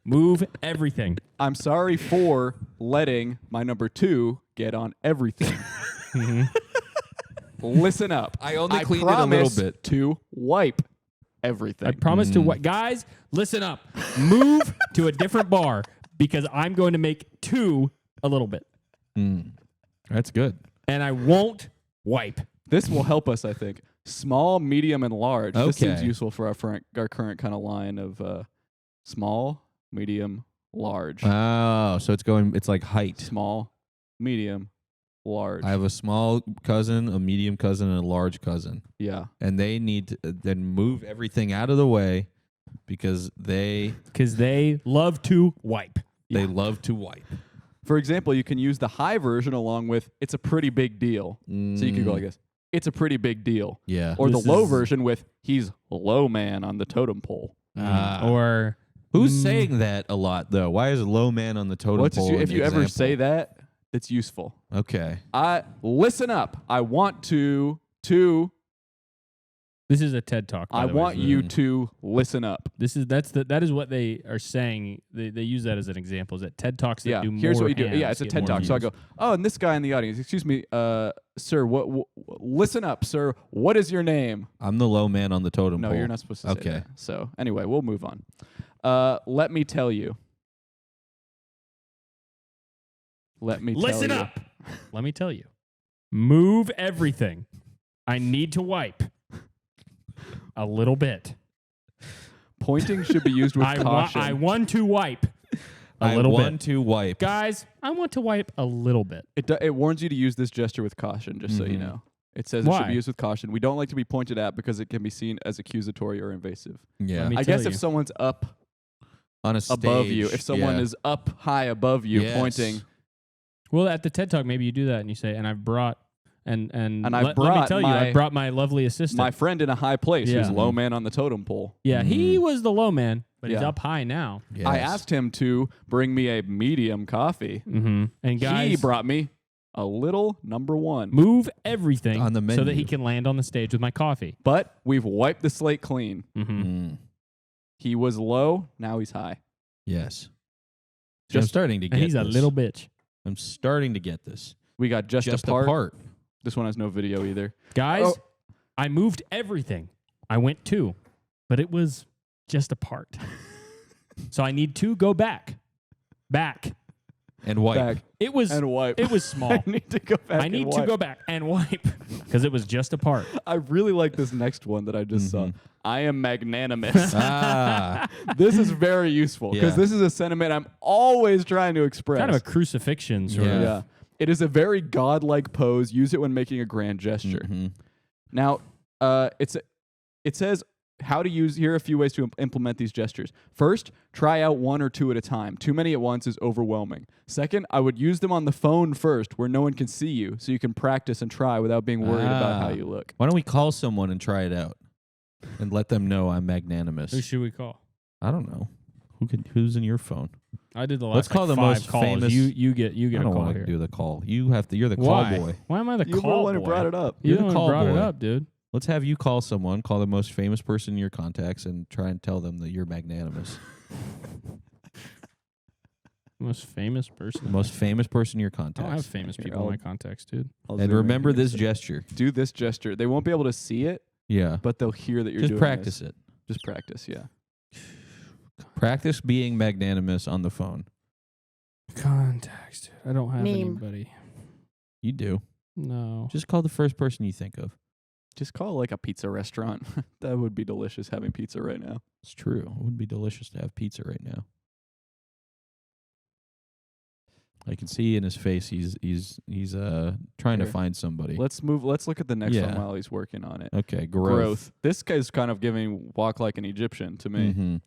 Move everything. I'm sorry for letting my number 2 get on everything. Listen up. I only cleaned it a little promise bit. to wipe everything. I promise to what? Guys, listen up. Move to a different bar because I'm going to make 2 a little bit. That's good. And I won't wipe. This will help us, I think. Small, medium, and large. This seems Okay. useful for our current kind of line of small, medium, large. Oh, so it's like height. Small, medium, large. I have a small cousin, a medium cousin, and a large cousin. Yeah. And they need to then move everything out of the way because they Because they love to wipe. Yeah. love to wipe. For example, you can use the high version along with "It's a pretty big deal." So you could go like this: "It's a pretty big deal," Yeah. or This the low is- version with "He's low man on the totem pole." Ah. Or Who's saying that a lot though? Why is a low man on the totem What's pole? if an you ever example? say that, it's useful. Okay. Listen up. I want to. this is a TED Talk. by I the way. want you to listen up. That is what they are saying. They use that as an example. Is that TED Talks that Yeah. do more Here's what you do. hands Yeah, it's a get TED more Talk. So I views. go, oh, and this guy in the audience, excuse me, sir. What? Listen up, sir. What is your name? I'm the low man on the totem No, pole. you're not supposed to say Okay. that. So anyway, we'll move on. Let me tell you. Let me Listen tell you. up. Let me tell you. Move everything. I need to wipe a little bit. Pointing should be used with caution. I want to wipe a I little want bit. to wipe. Guys, I want to wipe a little bit. It warns you to use this gesture with caution, just so you know. It says it should Why? be used with caution. We don't like to be pointed at because it can be seen as accusatory or invasive. Yeah. Let me I tell guess if you. someone's up On a stage. above you, if someone yeah. is up high above you Yes. pointing, Well, at the TED Talk, maybe you do that and you say, and I've brought, and And let I've me brought tell you, my- I brought my lovely assistant. my friend in a high place who's Yeah. low man on the totem pole. yeah, he was the low man, but he's Yeah. up high now. Yes. I asked him to bring me a medium coffee. Mm-hmm. And guys, He brought me a little number 1. move everything On the so that menu. he can land on the stage with my coffee. But we've wiped the slate clean. Mm-hmm. Mm, He was low, now he's high. yes. I'm Just- starting to get And he's a this. little bitch. I'm starting to get this. We got just apart. apart. This one has no video either. Guys, Oh. I moved everything. I went 2, but it was just a part. So I need to go back. And wipe. back It was and wipe. it was small. I need to go back. I need and to wipe. go back and wipe because it was just a part. I really like this next one that I just saw. Mhm. I am magnanimous. Ah. This is very useful because Yeah. this is a sentiment I'm always trying to express. Kind of a crucifixion sort Yeah. of. Yeah. It is a very godlike pose. Use it when making a grand gesture. Mhm. Now, it says how to use. Here are a few ways to implement these gestures. First, try out 1 or 2 at a time. Too many at once is overwhelming. Second, I would use them on the phone first, where no one can see you, so you can practice and try without being worried about how Ah. you look. Why don't we call someone and try it out, and let them know I'm magnanimous? Who should we call? I don't know. Who's in your phone? I did the last Let's call the 5 most calls. famous- You get I a don't call want to here. do the call. You have to. You're the Why? call boy. Why am I the You were the call one who boy? brought it up. You're You're the the one who call brought it boy. up, dude. Let's have you call someone. Call the most famous person in your contacts and try and tell them that you're magnanimous. Most famous The person. most famous person in your I don't have contacts. famous Here, people in I'll- my contacts, dude. I'll And zoom in remember here. this So gesture. do this gesture. They won't be able to see it, Yeah. but they'll hear that you're Just doing practice this. it. Just practice, yeah. Practice being magnanimous on the phone. Contacts, dude. I don't have Meme. anybody. You do. No. Just call the first person you think of. Just call like a pizza restaurant. That would be delicious having pizza right now. It's true. It would be delicious to have pizza right now. I can see in his face he's trying to Here. find somebody. Let's look at the next one Yeah. while he's working on it. Okay, growth. This guy's kind of giving walk like an Egyptian to me. Mhm.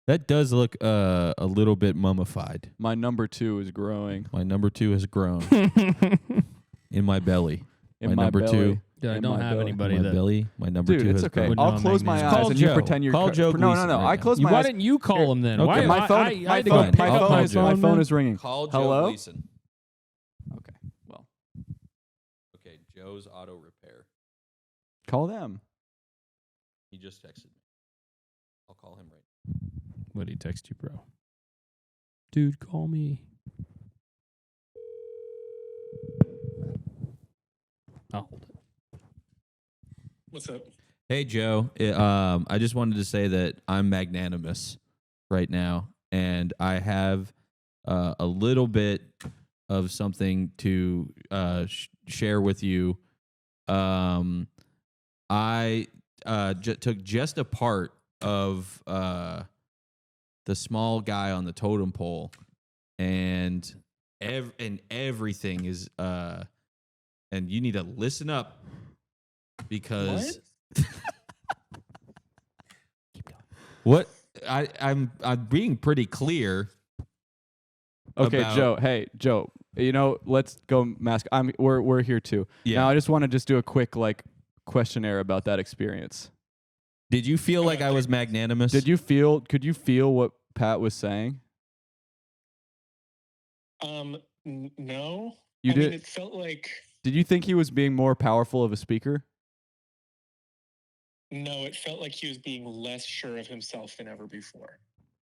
That does look a little bit mummified. My number 2 is growing My number 2 has grown in my belly. in My my number belly. 2. Dude, I in don't my have belly. anybody My that. belly. My number Dude, 2 it's has okay. grown. Would I'll know close my magnanimous. eyes Call and you Joe. pretend you're Call Joe No, no, Gleason no. right I now. close my Why eyes. didn't you call him then? Okay. Why, My phone, I my had to go phone, pick my up phone, my is, my phone, phone man. is ringing. Call Joe Hello? Gleason. Okay. Well, Okay, Joe's Auto Repair. call them. He just texted me. I'll call him right What did he text you, bro? Dude, call me. I'll hold it. What's up? Hey Joe, I just wanted to say that I'm magnanimous right now, and I have a little bit of something to share with you. I took just a part of the small guy on the totem pole, and everything is and you need to listen up because. What I'm being pretty clear. Okay, about- Joe. Hey, Joe. You know, let's go mask. We're here too. Yeah. Now I just want to just do a quick questionnaire about that experience. Did you feel like I was magnanimous? Could you feel what Pat was saying? No. You I did. mean, it felt like Did you think he was being more powerful of a speaker? no. It felt like he was being less sure of himself than ever before.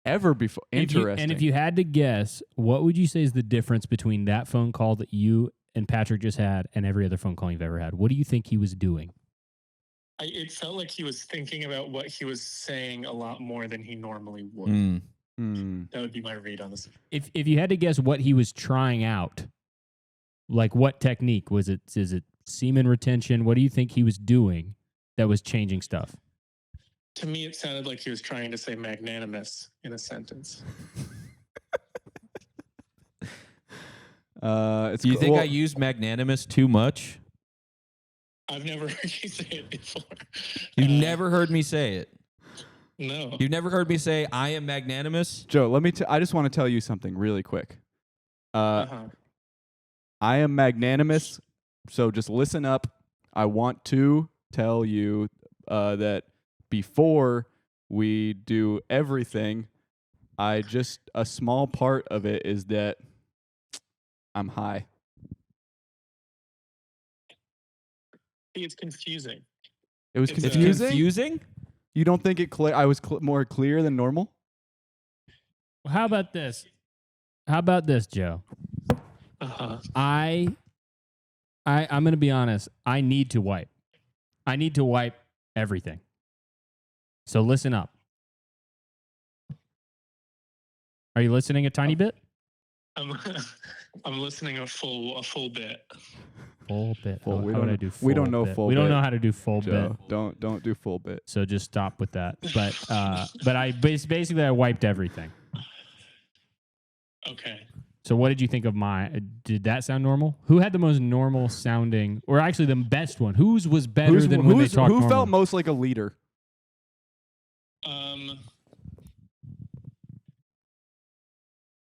Ever before? Interesting. And if you had to guess, what would you say is the difference between that phone call that you and Patrick just had and every other phone call you've ever had? What do you think he was doing? It felt like he was thinking about what he was saying a lot more than he normally would. Mm. Hmm. That would be my read on this. If you had to guess what he was trying out, like what technique was it? Is it semen retention? What do you think he was doing that was changing stuff? To me, it sounded like he was trying to say magnanimous in a sentence. It's Do you think well, I used magnanimous too much? I've never heard you say it before. You've never heard me say it. No. You've never heard me say I am magnanimous. Joe, I just want to tell you something really quick. Uh-huh. I am magnanimous, so just listen up. I want to tell you that before we do everything, a small part of it is that I'm high. It's confusing. It was It's confusing. Confusing? You don't think I was more clear than normal? Well, how about this? How about this, Joe? Uh-huh. I'm going to be honest. I need to wipe. I need to wipe everything. So listen up. Are you listening a tiny bit? I'm I'm listening a full bit. Full bit. Full- How, we how would don't- I do full we don't know bit? full We don't bit. know how to do full Joe, bit. don't do full bit. So just stop with that. But I basically I wiped everything. Okay. So what did you think of my? Did that sound normal? Who had the most normal sounding, or actually the best one? Whose was better than when they talked who normal? felt most like a leader?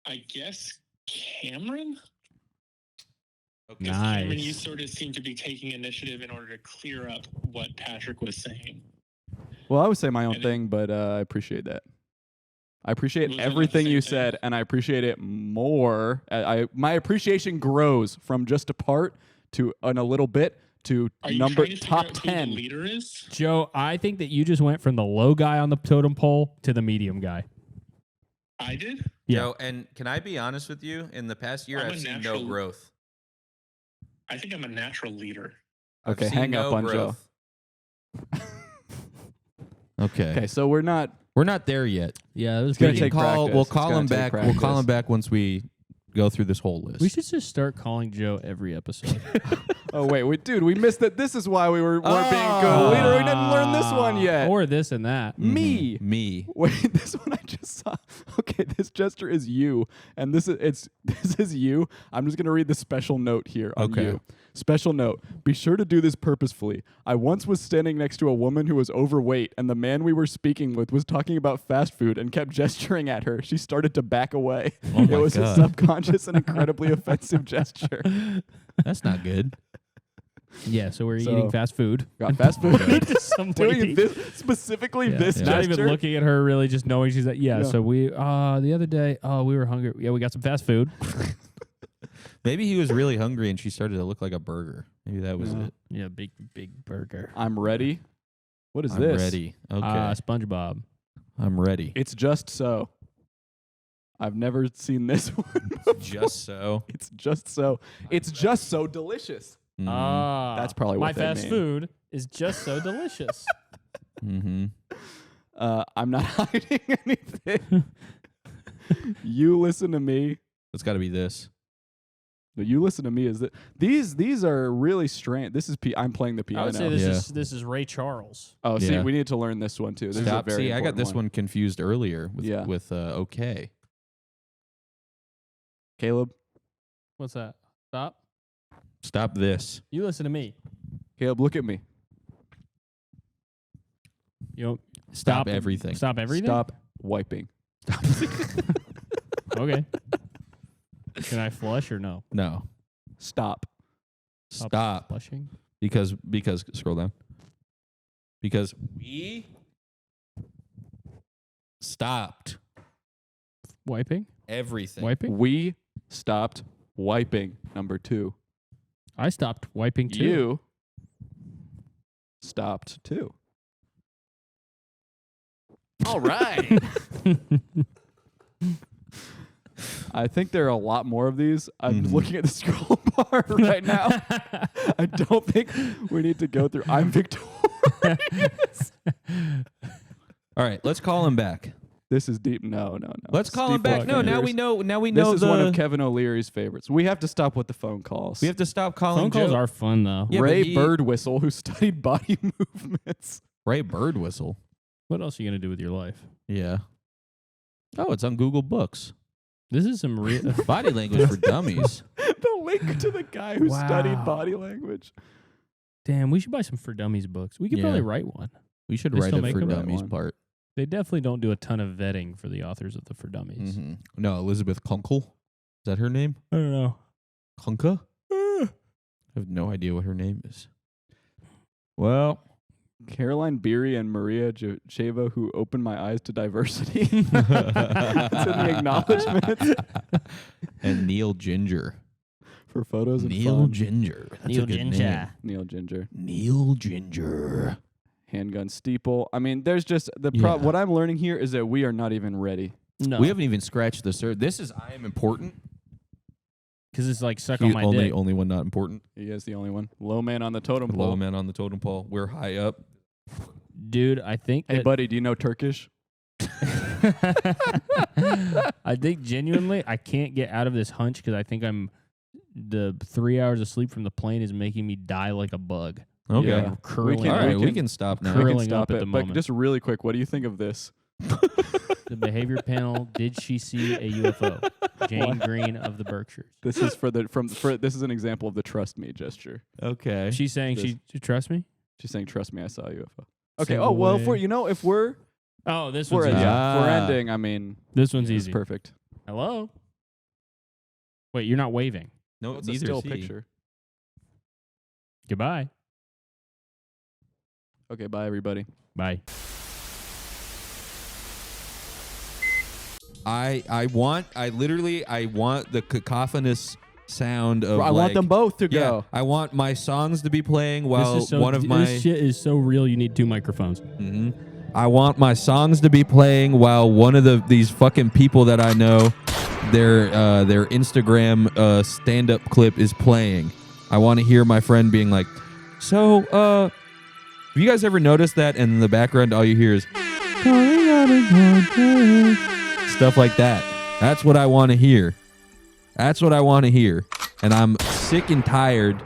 I guess Cameron. Okay. Cameron, you Nice. sort of seem to be taking initiative in order to clear up what Patrick was saying. Well, I would say my own And thing, but I appreciate that. I appreciate Was it not the everything you same thing? said, and I appreciate it more. My appreciation grows from just a part to a little bit to Are you number trying to top figure out who 10. the leader is? Joe, I think that you just went from the low guy on the totem pole to the medium guy. I did. Yeah. Yo, and can I be honest with you? In the past year, I'm I've a seen natural- no growth. I think I'm a natural leader. I've Okay, seen hang up no on Joe. growth. Okay. Okay, so we're not. We're not there yet. Yeah, it was gonna We take can call. practice. We'll It's call gonna him take back. We'll call practice. him back once we go through this whole list. We should just start calling Joe every episode. Oh wait, dude, we missed that. This is why we weren't being good leader. We didn't learn this one yet. Or this and that. Me. Me. Wait, this one I just saw. Okay, this gesture is you, and this is you. I'm just gonna read the special note here on Okay. you. Special note: be sure to do this purposefully. I once was standing next to a woman who was overweight, and the man we were speaking with was talking about fast food and kept gesturing at her. She started to back away. Oh it my was a God. subconscious and incredibly offensive gesture. That's not good. Yeah, so we're So, eating fast food. Got fast food. To some Doing lady. this, specifically Yeah, this yeah. gesture. Not even looking at her, really just knowing she's like, yeah. No. So we the other day, we were hungry. Yeah, we got some fast food. Maybe he was really hungry and she started to look like a burger. Maybe that was No. it. Yeah, big burger. I'm ready. What is I'm this? ready. Okay. SpongeBob. I'm ready. It's just so. I've never seen this one. Just so. It's just so. It's just so delicious. Mm. That's probably my what they fast mean. food is just so delicious. Mm-hmm. I'm not hiding anything. You listen to me. It's got to be this. But you listen to me. Is that these are really strange. This is I'm playing the piano. I would say Yeah. this is Ray Charles. Oh, see, Yeah. we need to learn this one too. This Stop. is a very See, I got important this one confused earlier with Yeah. okay. Caleb, What's that? Stop. Stop this. You listen to me. Caleb, look at me. You know, Stop everything. Stop everything. Stop wiping. Okay. Can I flush or no? No. Stop. Stop. Flushing. Because scroll down. Because we stopped Wiping. everything. Wiping. We stopped wiping. Number 2. I stopped wiping too. You stopped too. All right. I think there are a lot more of these. I'm Mhm. looking at the scroll bar right now. I don't think we need to go through. I'm victorious. All right, let's call him back. This is deep. No. Let's call him Steep back. walk No, now fingers. we know. Now we This know is one of Kevin O'Leary's favorites. We have to stop with the phone calls. We have to stop calling Phone calls Joe. are fun though. Yeah, but Ray he- Birdwhistle, who studied body movements. Ray Birdwhistle. What else are you gonna do with your life? Yeah. Oh, it's on Google Books. This is some real. Body language for dummies. The link to the guy who studied Wow. body language. Damn, we should buy some For Dummies books. We could Yeah. probably write one. We should They write still it make for them? dummies One. part. They definitely don't do a ton of vetting for the authors of the For Dummies. Mm-hmm. No, Elizabeth Kunkel. Is that her name? I don't know. Kunka? I have no idea what her name is. Well, Caroline Beery and Maria Cheva, who opened my eyes to diversity. It's in the acknowledgments and Neil Ginger. for photos and Neil fun. Ginger. That's Neil a good Ginger. name. Neil Ginger. Neil Ginger. Handgun steeple. I mean, there's just Yeah. what I'm learning here is that we are not even ready. No, We haven't even scratched the surface. This is I am important. because it's like suck on my only dick. only one not important. He is the only one. Low man on the totem pole. Low man on the totem pole. We're high up. Dude, I think Hey, that buddy, do you know Turkish? I think genuinely, I can't get out of this hunch because I think the 3 hours of sleep from the plane is making me die like a bug. Okay. Yeah. I'm curling. We can- All right, we can- can stop now. We can Curling stop up at it. the But moment. just really quick, what do you think of this? The behavior panel. Did she see a UFO? Jane Green of the Berkshires. This is this is an example of the trust me gesture. Okay. She's saying This- she trusts me. She's saying, "Trust me, I saw a UFO." Okay. Say Oh well, away. if we're Oh, this we're one's easy. yeah, if we're Ah. ending, I mean, This one's it's easy. perfect. Hello. Wait, you're not waving. No, It's a neither still is he. picture. Goodbye. Okay, bye everybody. Bye. I want the cacophonous sound of I want like- them both to Yeah, go. I want my songs to be playing while this is so, one of my this shit is so real. You need 2 microphones. Mhm. I want my songs to be playing while one of these fucking people that I know, their Instagram stand-up clip is playing. I want to hear my friend being like, "So, have you guys ever noticed that?" And in the background, all you hear is stuff like that. That's what I want to hear. That's what I want to hear. And I'm sick and tired.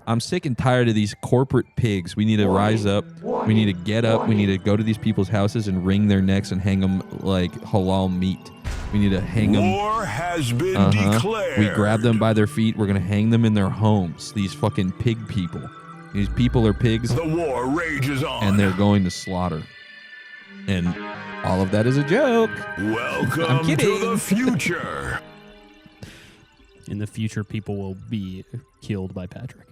I'm sick and tired of these corporate pigs. We need to rise up. We need to get up. We need to go to these people's houses and wring their necks and hang them like halal meat. We need to hang them. War has been declared. We grab them by their feet. We're going to hang them in their homes. These fucking pig people. These people are pigs The war rages on. and they're going to slaughter. And all of that is a joke. Welcome to kidding. the future. In the future, people will be killed by Patrick.